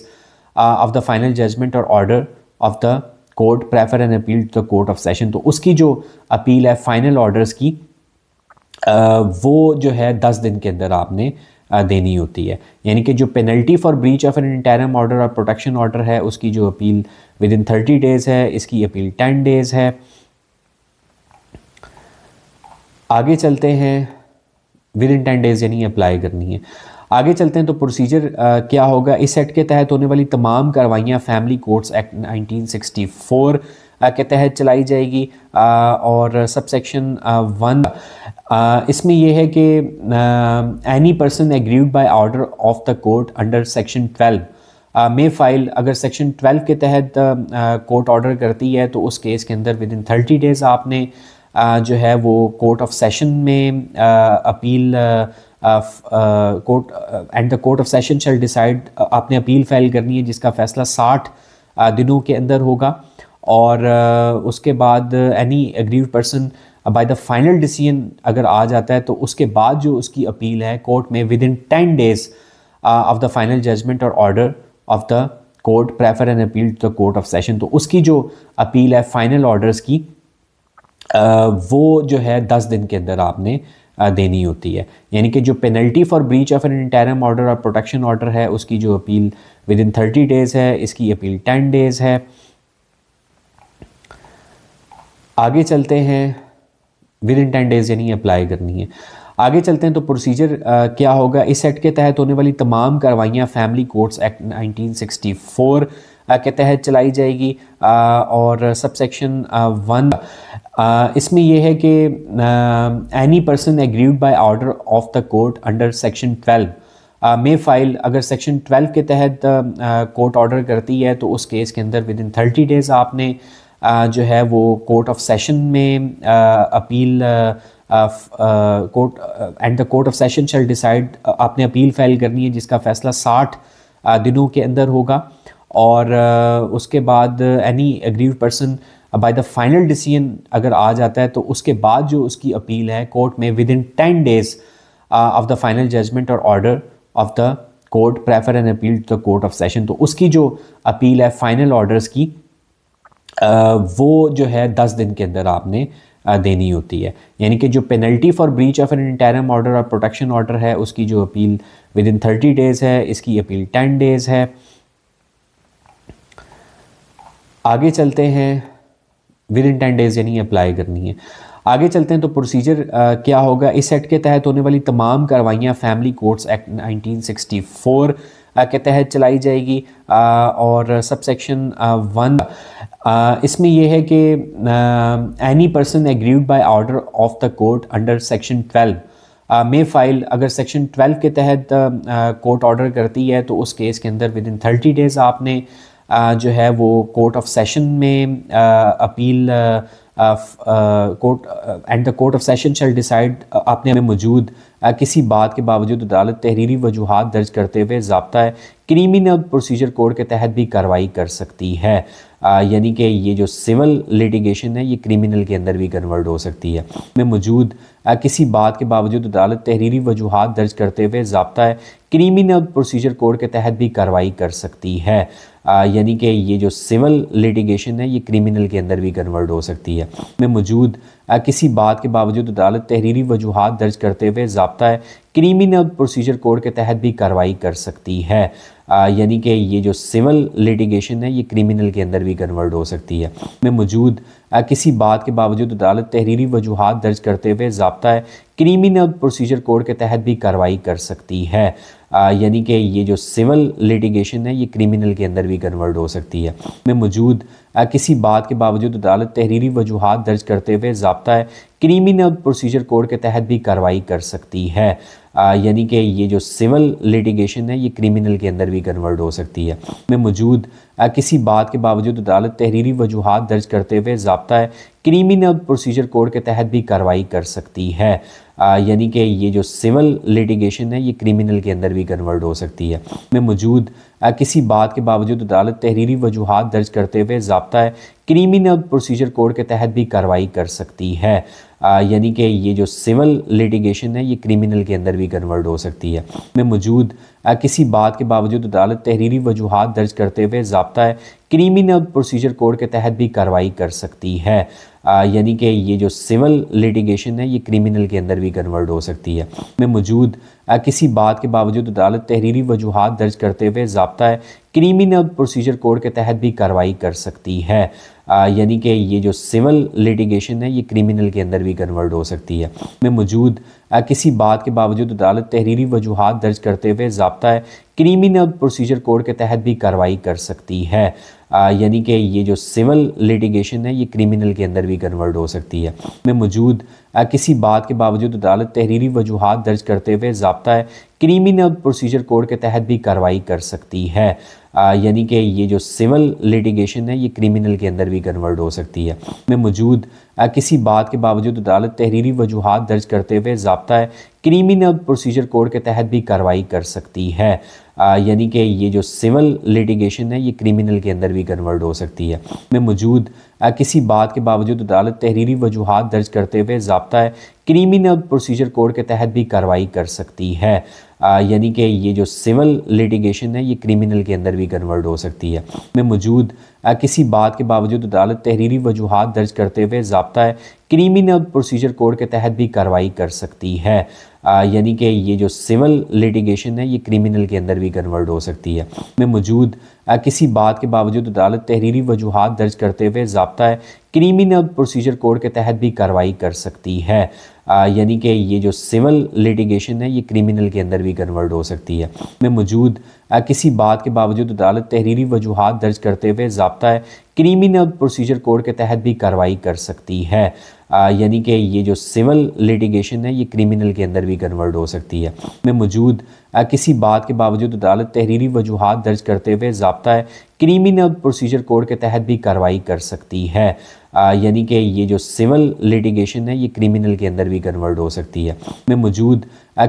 of the final judgement और order of the court prefer an appeal to the court of session, तो उसकी जो अपील है फाइनल ऑर्डर्स की वो जो है 10 दिन के अंदर आपने देनी होती है। यानी कि जो penalty for breach of N interim order और प्रोटेक्शन ऑर्डर है उसकी जो अपील विद इन 30 days है, इसकी अपील 10 days है। आगे चलते हैं, विद इन 10 days यानी अप्लाई करनी है। आगे चलते हैं तो प्रोसीजर क्या होगा। इस एक्ट के तहत होने वाली तमाम कार्रवाइयाँ फैमिली कोर्ट्स एक्ट 1964 के तहत चलाई जाएगी और सब सेक्शन 1 इसमें यह है कि any person aggrieved by order of the court under section 12 में फ़ाइल, अगर सेक्शन 12 के तहत कोर्ट ऑर्डर करती है तो उस केस के अंदर विद इन 30 days आपने जो है वो कोर्ट ऑफ सेशन में appeal court and the court of session shall decide, आपने अपील फाइल करनी है जिसका फ़ैसला 60 दिनों के अंदर होगा। और उसके बाद any aggrieved person by the final decision अगर आ जाता है तो उसके बाद जो उसकी अपील है कोर्ट में within 10 days of the final judgement और order of the court prefer an appeal to the court of session, तो उसकी जो अपील है फाइनल ऑर्डर्स की वो जो है 10 दिन के अंदर आपने देनी होती है। यानी कि जो penalty for breach of N interim order और प्रोटेक्शन ऑर्डर है उसकी जो अपील विद इन 30 days है, इसकी अपील 10 days है। आगे चलते हैं, विद इन 10 days यानी अप्लाई करनी है। आगे चलते हैं तो प्रोसीजर क्या होगा। इस एक्ट के तहत होने वाली तमाम कार्रवाइयाँ फैमिली कोर्ट्स एक्ट 1964 के तहत चलाई जाएगी और सब सेक्शन 1 इसमें यह है कि any person aggrieved by order of the court under section 12 में फ़ाइल, अगर सेक्शन 12 के तहत कोर्ट ऑर्डर करती है तो उस केस के अंदर विद इन 30 days आपने जो है वो कोर्ट ऑफ सेशन में appeal court and the court of session shall decide, आपने अपील फाइल करनी है जिसका फ़ैसला 60 दिनों के अंदर होगा। और उसके बाद any aggrieved person by the final decision अगर आ जाता है तो उसके बाद जो उसकी अपील है कोर्ट में within 10 days of the final judgement और order of the court prefer and appeal to the court of session, तो उसकी जो अपील है फाइनल ऑर्डर्स की वो जो है 10 दिन के अंदर आपने देनी होती है। यानी कि जो penalty for breach of N interim order और प्रोटेक्शन ऑर्डर है उसकी जो अपील विद इन 30 डेज़ है, इसकी अपील 10 डेज़ है। आगे चलते हैं, विद इन 10 डेज़ यानी अप्लाई करनी है। आगे चलते हैं तो प्रोसीजर क्या होगा। इस एक्ट के तहत होने वाली तमाम कार्रवाइयाँ फैमिली कोर्ट्स एक्ट 1964 के तहत चलाई जाएगी और सबसेक्शन 1 इसमें यह है कि any person aggrieved by order of the court under section 12 में फाइल, अगर सेक्शन 12 के तहत कोर्ट ऑर्डर करती है तो उस केस के अंदर विद इन 30 डेज़ आपने जो है वो कोर्ट ऑफ सेशन में appeal court and the court of session shall decide अपने में मौजूद किसी बात के बावजूद अदालत तहरीरी वजूहात दर्ज करते हुए ज़ाब्ता क्रिमिनल प्रोसीजर कोड के तहत भी कार्रवाई कर सकती है। यानी कि ये जो सिविल लिटिगेशन है ये क्रिमिनल के अंदर भी कन्वर्ट हो सकती है। में मौजूद किसी बात के बावजूद अदालत तहरीरी वजूहात दर्ज करते हुए ज़ाब्ता क्रिमिनल प्रोसीजर कोड के तहत भी कार्रवाई कर सकती है। यानी कि ये जो सिविल लिटिगेशन है ये क्रिमिनल के अंदर भी कन्वर्ट हो सकती है। में मौजूद किसी बात के बावजूद अदालत तहरीरी वजूहात दर्ज करते हुए ज़ाब्ता क्रिमिनल प्रोसीजर कोड के तहत भी कार्रवाई कर सकती है। यानी कि ये जो सिविल लिटिगेशन है ये क्रिमिनल के अंदर भी कन्वर्ट हो सकती है। में मौजूद किसी बात के बावजूद अदालत तहरीरी वजूहात दर्ज करते हुए ज़ाब्ता क्रिमिनल प्रोसीजर कोड के तहत भी कार्रवाई कर सकती है। यानी कि ये जो सिविल लिटिगेशन है ये क्रिमिनल के अंदर भी कन्वर्ट हो सकती है। में मौजूद किसी बात के बावजूद अदालत तहरीरी वजूहात दर्ज करते हुए ज़ाब्ता क्रिमिनल प्रोसीजर कोड के तहत भी कार्रवाई कर सकती है। यानी कि ये जो सिविल लिटिगेशन है ये क्रिमिनल के अंदर भी कन्वर्ट हो सकती है। में मौजूद किसी बात के बावजूद अदालत तहरीरी वजूहात दर्ज करते हुए ज़ाब्ता क्रिमिनल प्रोसीजर कोड के तहत भी कार्रवाई कर सकती है। यानी कि ये जो सिविल लिटिगेशन है ये क्रिमिनल के अंदर भी कन्वर्ट हो सकती है। में मौजूद किसी बात के बावजूद अदालत तहरीरी वजूहात दर्ज करते हुए ज़ाब्ता क्रिमिनल प्रोसीजर कोड के तहत भी कार्रवाई कर सकती है। यानी कि ये जो सिविल लिटिगेशन है ये क्रिमिनल के अंदर भी कन्वर्ट हो सकती है। में मौजूद किसी बात के बावजूद अदालत तहरीरी वजूहात दर्ज करते हुए ज़ाब्ता क्रिमिनल प्रोसीजर कोड के तहत भी कार्रवाई कर सकती है। यानी कि ये जो सिविल लिटिगेशन है ये क्रिमिनल के अंदर भी कन्वर्ट हो सकती है। में मौजूद किसी बात के बावजूद अदालत तहरीरी वजूहात दर्ज करते हुए ज़ाब्ता क्रिमिनल प्रोसीजर कोड के तहत भी कार्रवाई कर सकती है। यानी कि ये जो सिविल लिटिगेशन है ये क्रिमिनल के अंदर भी कन्वर्ट हो सकती है। में मौजूद किसी बात के बावजूद अदालत तहरीरी वजूहात दर्ज करते हुए ज़ाब्ता क्रिमिनल प्रोसीजर कोड के तहत भी कार्रवाई कर सकती है। यानी कि ये जो सिविल लिटिगेशन है ये क्रिमिनल के अंदर भी कन्वर्ट हो सकती है। में मौजूद किसी बात के बावजूद अदालत तहरीरी वजूहात दर्ज करते हुए ज़ाब्ता क्रिमिनल प्रोसीजर कोड के तहत भी कार्रवाई कर सकती है। यानी कि ये जो सिविल लिटिगेशन है ये क्रिमिनल के अंदर भी कन्वर्ट हो सकती है। में मौजूद किसी बात के बावजूद अदालत तहरीरी वजूहात दर्ज करते हुए ज़ाब्ता क्रिमिनल प्रोसीजर कोड के तहत भी कार्रवाई कर सकती है। यानी कि ये जो सिविल लिटिगेशन है ये क्रिमिनल के अंदर भी कन्वर्ट हो सकती है। में मौजूद किसी बात के बावजूद अदालत तहरीरी वजूहात दर्ज करते हुए ज़ाब्ता क्रिमिनल प्रोसीजर कोड के तहत भी कार्रवाई कर सकती है। यानी कि ये जो सिविल लिटिगेशन है ये क्रिमिनल के अंदर भी कन्वर्ट हो सकती है। में मौजूद किसी बात के बावजूद अदालत तहरीरी वजूहात दर्ज करते हुए ज़ाब्ता क्रिमिनल प्रोसीजर कोड के तहत भी कार्रवाई कर सकती है। यानी कि ये जो सिविल लिटिगेशन है ये क्रिमिनल के अंदर भी कन्वर्ट हो सकती है। में मौजूद किसी बात के बावजूद अदालत तहरीरी वजूहात दर्ज करते हुए ज़ाब्ता क्रिमिनल प्रोसीजर कोड के तहत भी कार्रवाई कर सकती है। यानी कि ये जो सिविल लिटिगेशन है ये क्रिमिनल के अंदर भी कन्वर्ट हो सकती है। में मौजूद किसी बात के बावजूद अदालत तहरीरी वजूहात दर्ज करते हुए ज़ाब्ता क्रिमिनल प्रोसीजर कोड के तहत भी कार्रवाई कर सकती है। यानी कि ये जो सिविल लिटिगेशन है ये क्रिमिनल के अंदर भी कन्वर्ट हो सकती है। में मौजूद किसी बात के बावजूद अदालत तहरीरी वजूहात दर्ज करते हुए ज़ाब्ता क्रिमिनल प्रोसीजर कोड के तहत भी कार्रवाई कर सकती है। यानी कि ये जो सिविल लिटिगेशन है ये क्रिमिनल के अंदर भी कन्वर्ट हो सकती है। में मौजूद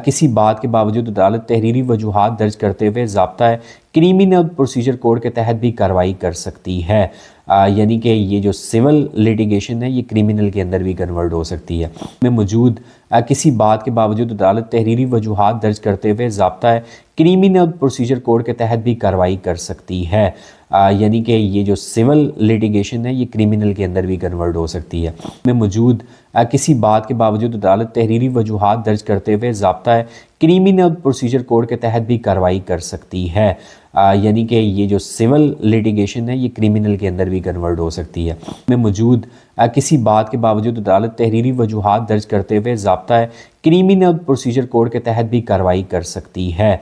किसी बात के बावजूद अदालत तहरीरी वजूहात दर्ज करते हुए ज़ाब्ता क्रिमिनल प्रोसीजर कोड के तहत भी कार्रवाई कर सकती है। यानी कि ये जो सिविल लिटिगेशन है ये क्रिमिनल के अंदर भी कन्वर्ट हो सकती है। में मौजूद किसी बात के बावजूद अदालत तहरीरी वजूहात दर्ज करते हुए ज़ाब्ता क्रिमिनल प्रोसीजर कोड के तहत भी कार्रवाई कर सकती है। यानी कि ये जो सिविल लिटिगेशन है ये क्रिमिनल के अंदर भी कन्वर्ट हो सकती है। में मौजूद किसी बात के बावजूद अदालत तहरीरी वजूहात दर्ज करते हुए ज़ाब्ता क्रिमिनल प्रोसीजर कोड के तहत भी कार्रवाई कर सकती है। यानी कि ये जो सिविल लिटिगेशन है ये क्रिमिनल के अंदर भी कन्वर्ट हो सकती है। में मौजूद किसी बात के बावजूद अदालत तहरीरी वजूहात दर्ज करते हुए ज़ाब्ता क्रिमिनल प्रोसीजर कोड के तहत भी कार्रवाई कर सकती है।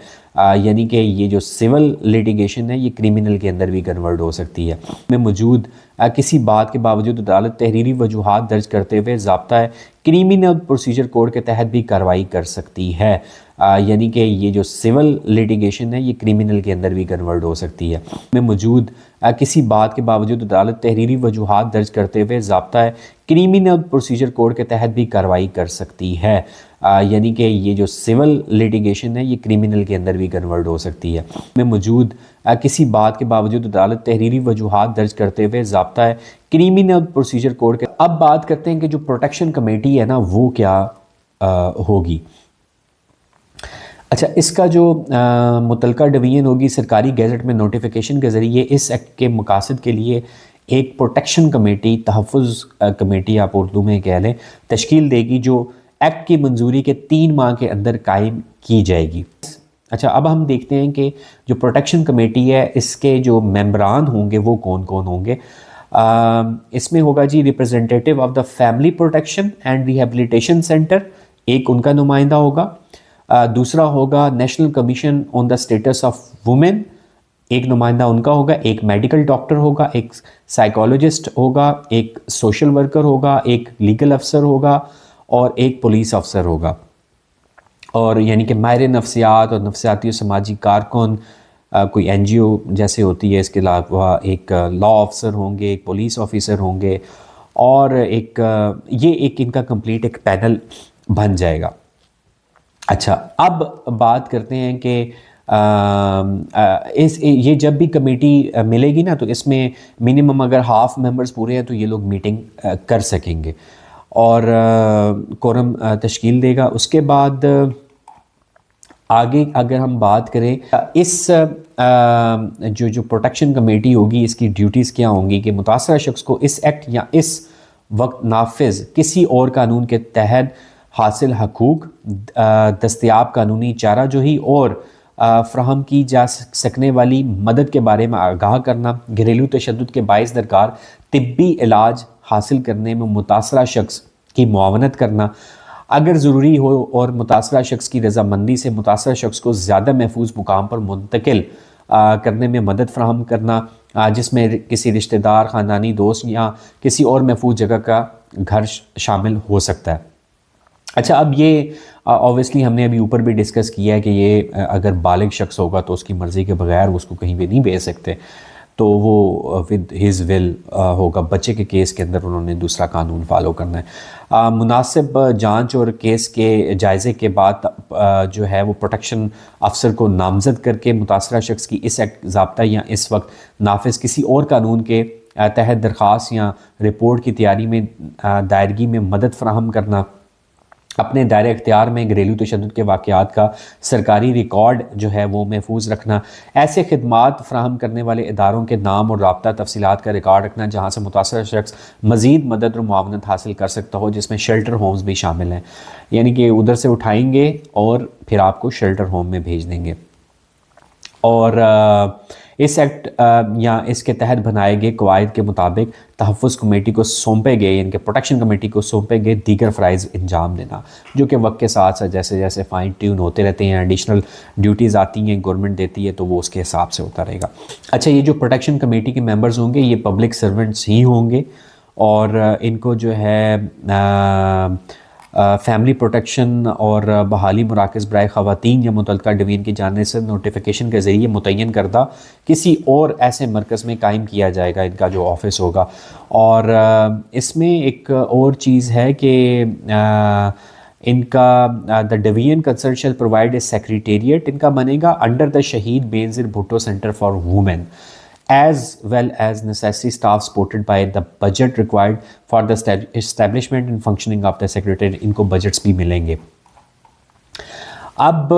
यानी कि ये जो सिविल लिटिगेशन है ये क्रिमिनल के अंदर भी कन्वर्ट हो सकती है। में मौजूद किसी बात के बावजूद अदालत तहरीरी वजूहात दर्ज करते हुए ज़ाब्ता क्रिमिनल प्रोसीजर कोड के तहत भी कार्रवाई कर सकती है। यानी कि ये जो सिविल लिटिगेशन है ये क्रिमिनल के अंदर भी कन्वर्ट हो सकती है। में मौजूद किसी बात के बावजूद अदालत तहरीरी वजूहात दर्ज करते हुए ज़ाब्ता क्रिमिनल प्रोसीजर कोड के तहत भी कार्रवाई कर सकती है। यानी कि ये जो सिविल लिटिगेशन है ये क्रिमिनल के अंदर भी कन्वर्ट हो सकती है। में मौजूद किसी बात के बावजूद अदालत तहरीरी वजूहात दर्ज करते हुए ज़ाब्ता क्रिमिनल प्रोसीजर कोड के। अब बात करते हैं कि जो प्रोटेक्शन कमेटी है ना वो क्या होगी। अच्छा, इसका जो मुतलका डिवीज़न होगी सरकारी गैज़ेट में नोटिफिकेशन के ज़रिए इस एक्ट के मकासद के लिए एक प्रोटेक्शन कमेटी, तहफ़्फ़ुज़ कमेटी आप उर्दू में कह लें, तश्कील देगी जो एक्ट की मंजूरी के 3 माह के अंदर कायम की जाएगी। अच्छा, अब हम देखते हैं कि जो प्रोटेक्शन कमेटी है इसके जो मेंबरान होंगे वो कौन कौन होंगे। इसमें होगा जी representative of the family protection and rehabilitation centre, एक उनका नुमाइंदा होगा। दूसरा होगा national commission on the status of women, एक नुमाइंदा उनका होगा। एक मेडिकल डॉक्टर होगा, एक साइकोलॉजिस्ट होगा, एक सोशल वर्कर होगा, एक लीगल अफसर होगा और एक पुलिस अफसर होगा। और यानी कि माहिर नफ्सियात और नफ्सियाती और समाजी कारकुन, कोई NGO जैसे होती है। इसके अलावा एक लॉ अफसर होंगे, एक पुलिस ऑफिसर होंगे और ये एक इनका कंप्लीट एक पैनल बन जाएगा। अच्छा, अब बात करते हैं कि ये जब भी कमेटी मिलेगी ना तो इसमें मिनिमम अगर हाफ मेंबर्स पूरे हैं तो ये लोग मीटिंग कर सकेंगे और कोरम तश्कील देगा। उसके बाद आगे अगर हम बात करें इस जो प्रोटेक्शन कमेटी होगी इसकी ड्यूटीज़ क्या होंगी कि मुतासरा शख्स को इस एक्ट या इस वक्त नाफिज किसी और कानून के तहत हासिल हकूक़, दस्तयाब कानूनी चारा जोही और फ्राहम की जा सकने वाली मदद के बारे में आगाह करना, घरेलू तशद्दुद के बाइस दरकार तिब्बी इलाज हासिल करने में मुतासरा शख्स की मुआवनत करना, अगर ज़रूरी हो और मुतासरा शख्स की रजामंदी से मुतासरा शख्स को ज़्यादा महफूज मुकाम पर मुंतकिल करने में मदद फ्राहम करना, जिसमें किसी रिश्तेदार, ख़ानदानी दोस्त या किसी और महफूज जगह का घर शामिल हो सकता है। अच्छा, अब ये ऑब्वियसली हमने अभी ऊपर भी डिस्कस किया है कि ये अगर बालिग शख्स होगा तो उसकी मर्ज़ी के बगैर उसको कहीं भी नहीं भेज सकते, तो वो विद हिज़ विल होगा। बच्चे के केस के अंदर उन्होंने दूसरा कानून फॉलो करना है। मुनासिब जांच और केस के जायज़े के बाद जो है वो प्रोटेक्शन अफसर को नामज़द करके मुतासरा शख्स की इस एक्ट ज़ाब्ता या इस वक्त नाफिज किसी और कानून के तहत दरख्वास्त या रिपोर्ट की तैयारी में दायरगी में मदद फराहम करना, अपने दायरे इख्तियार में घरेलू तशद्दुद के वाक़यात का सरकारी रिकॉर्ड जो है वो महफूज रखना, ऐसे खिदमात फ़राहम करने वाले इदारों के नाम और राब्ता तफसीलात का रिकॉर्ड रखना जहाँ से मुतासर शख्स मज़ीद मदद और मुआवनत हासिल कर सकता हो, जिसमें शेल्टर होम्स भी शामिल हैं। यानी कि उधर से उठाएंगे और फिर आपको शेल्टर होम में भेज देंगे। और इस एक्ट या इसके तहत बनाए गए कवायद के मुताबिक तहफ़्फ़ुज़ कमेटी को सौंपे गए, इनके प्रोटेक्शन कमेटी को सौंपे गए दीगर फ़राइज़ अंजाम देना, जो कि वक्त के साथ साथ जैसे जैसे फ़ाइन ट्यून होते रहते हैं, एडिशनल ड्यूटीज़ आती हैं गवर्नमेंट देती है, तो वो उसके हिसाब से होता रहेगा। अच्छा, ये जो प्रोटेक्शन कमेटी के मेंबर्स होंगे ये पब्लिक सर्वेंट्स ही होंगे और इनको जो है फैमिली प्रोटेक्शन और बहाली मराकज़ बराए ख़वातीन या मुतल्लिक़ा डिवीज़न की जानिब से नोटिफिकेशन के ज़रिए मुतय्यन करदा किसी और ऐसे मरकज़ में कायम किया जाएगा इनका जो ऑफिस होगा। और इसमें एक और चीज़ है कि इनका the division concern shell provide a secretariat इनका बनेगा अंडर द शहीद Benazir Bhutto centre for women as well as necessary staff supported by the budget required for the establishment and functioning of the secretariat। इनको बजट्स भी मिलेंगे। अब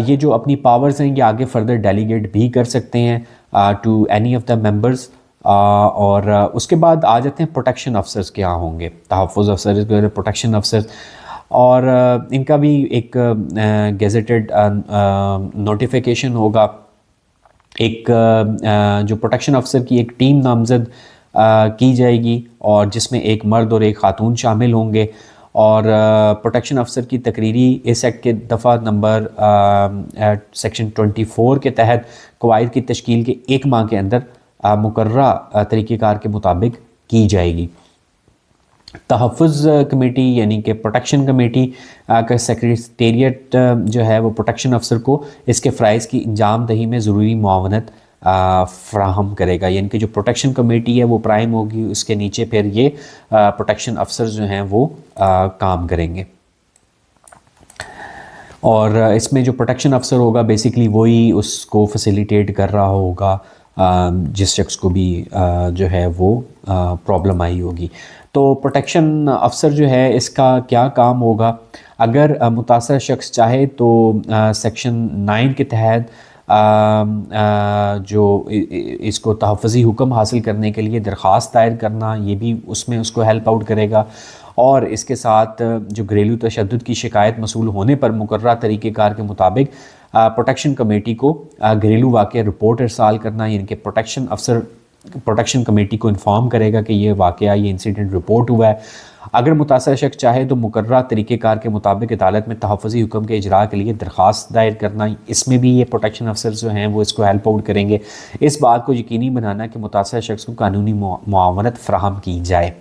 ये जो अपनी पावर्स हैं ये आगे फर्दर डेलीगेट भी कर सकते हैं to any of the members. और उसके बाद आ जाते हैं प्रोटेक्शन अफसर्स क्या होंगे, तहफ़्फ़ुज़ अफसर, प्रोटेक्शन अफसर। और इनका भी एक गेजेटेड नोटिफिकेशन होगा। एक जो प्रोटेक्शन अफसर की एक टीम नामज़द की जाएगी और जिसमें एक मर्द और एक खातून शामिल होंगे। और प्रोटेक्शन अफसर की तकरीरी इस एक्ट के दफ़ा नंबर सेक्शन 24 के तहत कवायद की तश्कील के 1 माह के अंदर मुकर्रा तरीक़ेकार के मुताबिक की जाएगी। तहफ़्फ़ुज़ कमेटी यानी कि प्रोटेक्शन कमेटी का सेक्रेटेरिएट जो है वो प्रोटेक्शन अफसर को इसके फ़राइज़ की अंजाम दही में ज़रूरी मुआवनत फ़राहम करेगा। यानी कि जो प्रोटेक्शन कमेटी है वो प्राइम होगी, उसके नीचे फिर ये प्रोटेक्शन अफसर जो हैं वो काम करेंगे। और इसमें जो प्रोटेक्शन अफसर होगा बेसिकली वही उसको फैसिलिटेट कर रहा होगा जिस शख्स को भी जो है वो प्रॉब्लम आई होगी। तो प्रोटेक्शन अफसर जो है इसका क्या काम होगा, अगर मुतासर शख्स चाहे तो सेक्शन 9 के तहत जो इसको तहफ़्फ़ुज़ी हुक्म हासिल करने के लिए दरख्वास्त दायर करना, ये भी उसमें उसको हेल्प आउट करेगा। और इसके साथ जो घरेलू तशद्दुद की शिकायत मसूल होने पर मुकर्रर तरीक़ेकार के मुताबिक प्रोटेक्शन कमेटी को घरेलू वाक़या रिपोर्ट इरसाल करना, यानी कि प्रोटेक्शन अफसर प्रोटेक्शन कमेटी को इन्फॉर्म करेगा कि ये वाक़या, ये इंसिडेंट रिपोर्ट हुआ है। अगर मुतासर शख्स चाहे तो मुकर्रर तरीक़ेकार के मुताबिक अदालत में तहफ़्फ़ुज़ी हुक्म के इजरा के लिए दरख्वास्त दायर करना, इसमें भी ये प्रोटेक्शन अफसर जो हैं वो इसको हेल्प आउट करेंगे। इस बात को यकीनी बनाना कि मुतासर शख्स को कानूनी मुआवनत फ़राहम की जाए।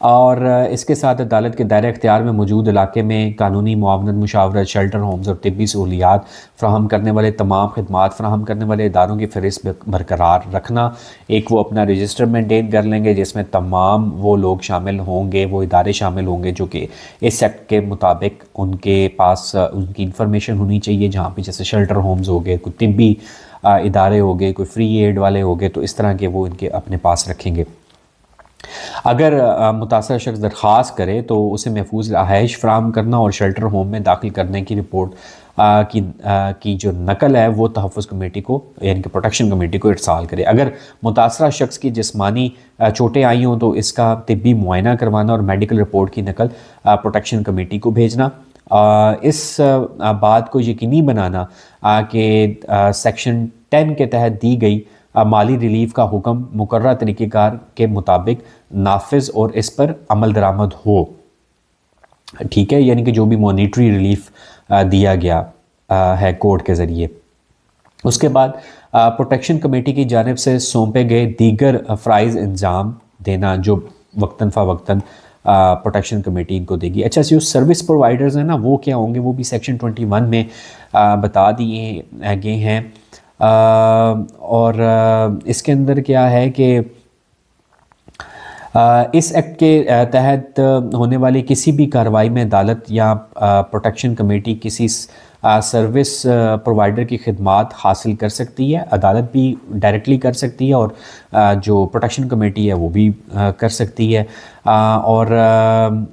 और इसके साथ अदालत के दायरे इख्तियार में मौजूद इलाके में कानूनी मुआवनत, मुशावरत, शेल्टर होम्स और तिब्बी सहूलियात फ़राहम करने वाले तमाम खिदमात फ़राहम करने वाले इदारों की फ़हरिस्त बरकरार रखना। एक वो अपना रजिस्टर मेंटेन कर लेंगे जिसमें तमाम वो लोग शामिल होंगे, वो इदारे शामिल होंगे जो कि इस एक्ट के मुताबिक उनके पास उनकी इंफॉर्मेशन होनी चाहिए। जहाँ पर जैसे शेल्टर होम्स हो गए, कोई तिब्बी इदारे हो गए, कोई फ्री एड वाले हो गए, तो इस तरह के वो इनके अपने पास रखेंगे। अगर मुतासर शख्स दरख्वास्त करे तो उसे महफूज रहाइश फ़राहम करना और शेल्टर होम में दाखिल करने की रिपोर्ट की जो नकल है वो तहफ़्फ़ुज़ कमेटी को यानी कि प्रोटेक्शन कमेटी को इरसाल करे। अगर मुतासरा शख्स की जिस्मानी चोटें आई हों तो इसका तिब्बी मुआयना करवाना और मेडिकल रिपोर्ट की नकल प्रोटेक्शन कमेटी को भेजना। इस बात को यकीनी बनाना कि सेक्शन 10 के तहत दी गई माली रिलीफ का हुक्म मुकर्रर तरीक़ेकार के मुताबिक नाफिज और इस पर अमल दरामद हो। ठीक है, यानी कि जो भी मॉनिटरी रिलीफ दिया गया है कोर्ट के ज़रिए। उसके बाद प्रोटेक्शन कमेटी की जानिब से सौंपे गए दीगर फ़राइज़ इंजाम देना जो वक्तन फ़वक्तन प्रोटेक्शन कमेटी इनको देगी। अच्छा, जो सर्विस प्रोवाइडर्स हैं ना वो क्या होंगे, वो भी सेक्शन 21 में बता दिए गए हैं। और इसके अंदर क्या है कि इस एक्ट के तहत होने वाली किसी भी कार्रवाई में अदालत या प्रोटेक्शन कमेटी किसी सर्विस प्रोवाइडर की खिदमात हासिल कर सकती है। अदालत भी डायरेक्टली कर सकती है और जो प्रोटेक्शन कमेटी है वो भी कर सकती है। और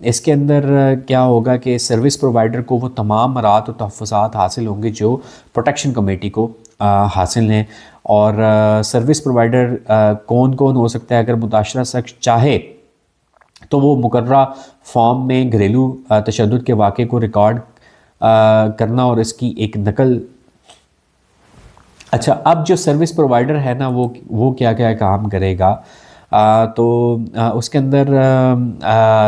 इसके अंदर क्या होगा कि सर्विस प्रोवाइडर को वो तमाम मराहत और तहफ़्फ़ुज़ात हासिल होंगे जो प्रोटेक्शन कमेटी को हासिल हैं। और सर्विस प्रोवाइडर कौन कौन हो सकता है, अगर मुताशरा शख्स चाहे तो वो मुकर्रर फॉर्म में घरेलू तशद्दुद के वाक़े को रिकॉर्ड करना और इसकी एक नकल। अच्छा, अब जो सर्विस प्रोवाइडर है ना वो क्या क्या काम करेगा, उसके अंदर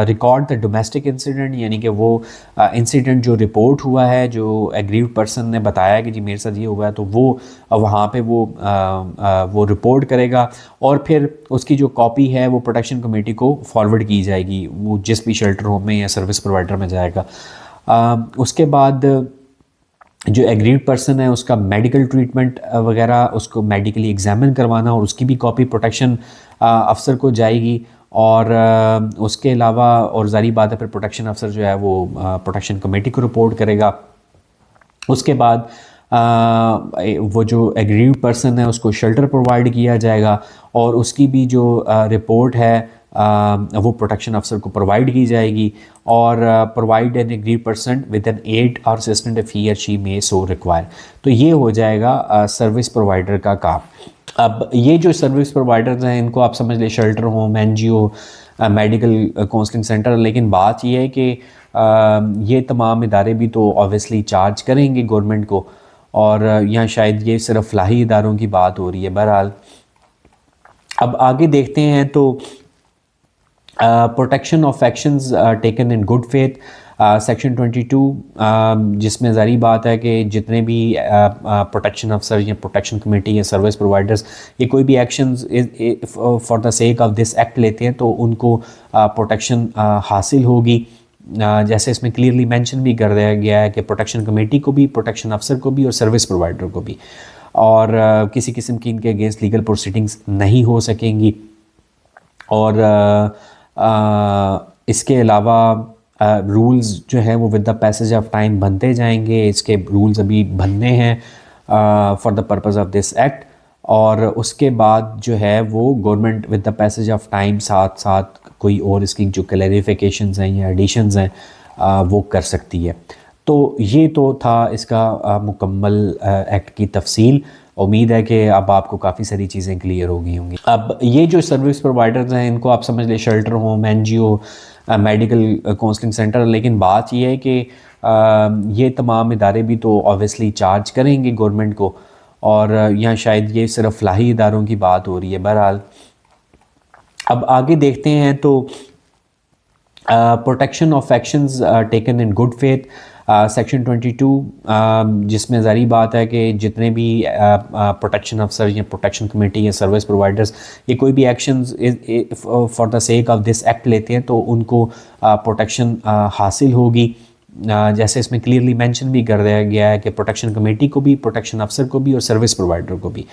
रिकॉर्ड द डोमेस्टिक इंसिडेंट, यानी कि वो इंसिडेंट जो रिपोर्ट हुआ है, जो एग्रीव्ड पर्सन ने बताया कि जी मेरे साथ ये हुआ है, तो वो वहाँ पे वो रिपोर्ट करेगा और फिर उसकी जो कॉपी है वो प्रोटेक्शन कमेटी को फॉरवर्ड की जाएगी, वो जिस भी शेल्टर होम में या सर्विस प्रोवाइडर में जाएगा। उसके बाद जो एग्रीड पर्सन है उसका मेडिकल ट्रीटमेंट वगैरह, उसको मेडिकली एग्जामिन करवाना और उसकी भी कॉपी प्रोटेक्शन अफसर को जाएगी। और उसके अलावा और जारी बात है फिर प्रोटेक्शन अफसर जो है वो प्रोटेक्शन कमेटी को रिपोर्ट करेगा। उसके बाद वो जो एग्रीड पर्सन है उसको शेल्टर प्रोवाइड किया जाएगा और उसकी भी जो रिपोर्ट है वो प्रोटेक्शन अफसर को प्रोवाइड की जाएगी। और provide an aggrieved person with an 8 hour assistant if he or she may so require. तो ये हो जाएगा सर्विस प्रोवाइडर का काम। अब ये जो सर्विस प्रोवाइडर्स हैं इनको आप समझ लें shelter home, NGO, medical counselling centre. लेकिन बात ये है कि ये तमाम इदारे भी तो ऑब्वियसली चार्ज करेंगे गवर्नमेंट को, और यहाँ शायद ये सिर्फ फलाही इदारों की बात हो रही है। बहरहाल अब आगे देखते हैं तो protection of actions taken in good faith, section 22, जिसमें ज़ारी बात है कि जितने भी प्रोटेक्शन अफसर या प्रोटेक्शन कमेटी या सर्विस प्रोवाइडर्स ये कोई भी actions for the sake of this act लेते हैं तो उनको प्रोटेक्शन हासिल होगी। जैसे इसमें क्लियरली मेंशन भी कर दिया गया है कि प्रोटेक्शन कमेटी को भी, प्रोटेक्शन अफसर को भी और सर्विस प्रोवाइडर को भी, और किसी किस्म की इनके अगेंस्ट लीगल प्रोसीडिंग्स नहीं हो सकेंगी। और इसके अलावा रूल्स जो हैं वो with the passage of time बनते जाएंगे। इसके रूल्स अभी बनने हैं for the purpose of this act, और उसके बाद जो है वो government with the passage of time साथ साथ कोई और इसकी जो क्लैरिफिकेशंस हैं या एडिशंस हैं वो कर सकती है। तो ये तो था इसका मुकम्मल एक्ट की तफसील। उम्मीद है कि अब आपको काफ़ी सारी चीज़ें क्लियर हो गई होंगी। अब ये जो सर्विस प्रोवाइडर्स हैं इनको आप समझ लें shelter home, NGO, medical counselling centre. लेकिन बात ये है कि ये तमाम इदारे भी तो ऑब्वियसली चार्ज करेंगे गवर्नमेंट को, और यहाँ शायद ये सिर्फ फलाही इदारों की बात हो रही है। बहरहाल अब आगे देखते हैं तो protection of actions taken in good faith, section 22, जिसमें ज़ारी बात है कि जितने भी प्रोटेक्शन अफसर या प्रोटेक्शन कमेटी या सर्विस प्रोवाइडर्स ये कोई भी actions for the sake of this act लेते हैं तो उनको प्रोटेक्शन हासिल होगी। जैसे इसमें क्लियरली मेंशन भी कर दिया गया है कि प्रोटेक्शन कमेटी को भी, प्रोटेक्शन अफसर को भी और सर्विस प्रोवाइडर को भी,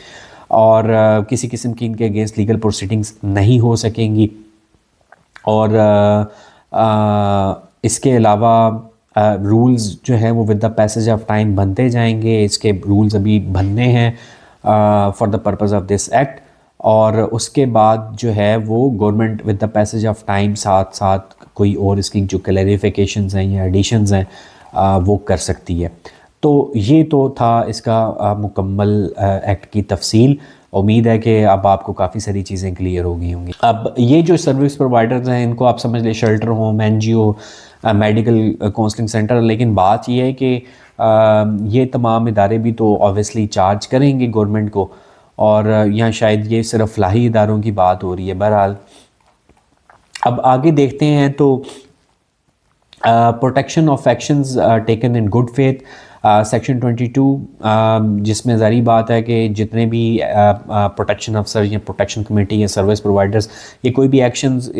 और किसी किस्म की इनके अगेंस्ट लीगल प्रोसीडिंग्स नहीं हो सकेंगी। और इसके अलावा रूल्स जो हैं वो with the passage of time बनते जाएंगे। इसके रूल्स अभी बनने हैं for the purpose of this act, और उसके बाद जो है वो government with the passage of time साथ साथ कोई और इसकी जो क्लैरिफिकेशंस हैं या एडिशंस हैं वो कर सकती है। तो ये तो था इसका मुकम्मल एक्ट की तफसील। उम्मीद है कि अब आपको काफ़ी सारी चीज़ें क्लियर हो गई होंगी। अब ये जो सर्विस प्रोवाइडर्स हैं इनको आप समझ लें shelter home, NGO, medical counselling centre. लेकिन बात ये है कि ये तमाम इदारे भी तो ऑब्वियसली चार्ज करेंगे गवर्नमेंट को, और यहाँ शायद ये सिर्फ फलाही इदारों की बात हो रही है। बहरहाल अब आगे देखते हैं तो protection of actions taken in good faith, section 22, जिसमें ज़ारी बात है कि जितने भी प्रोटेक्शन अफसर या प्रोटेक्शन कमेटी या सर्विस प्रोवाइडर्स ये कोई भी एक्शंस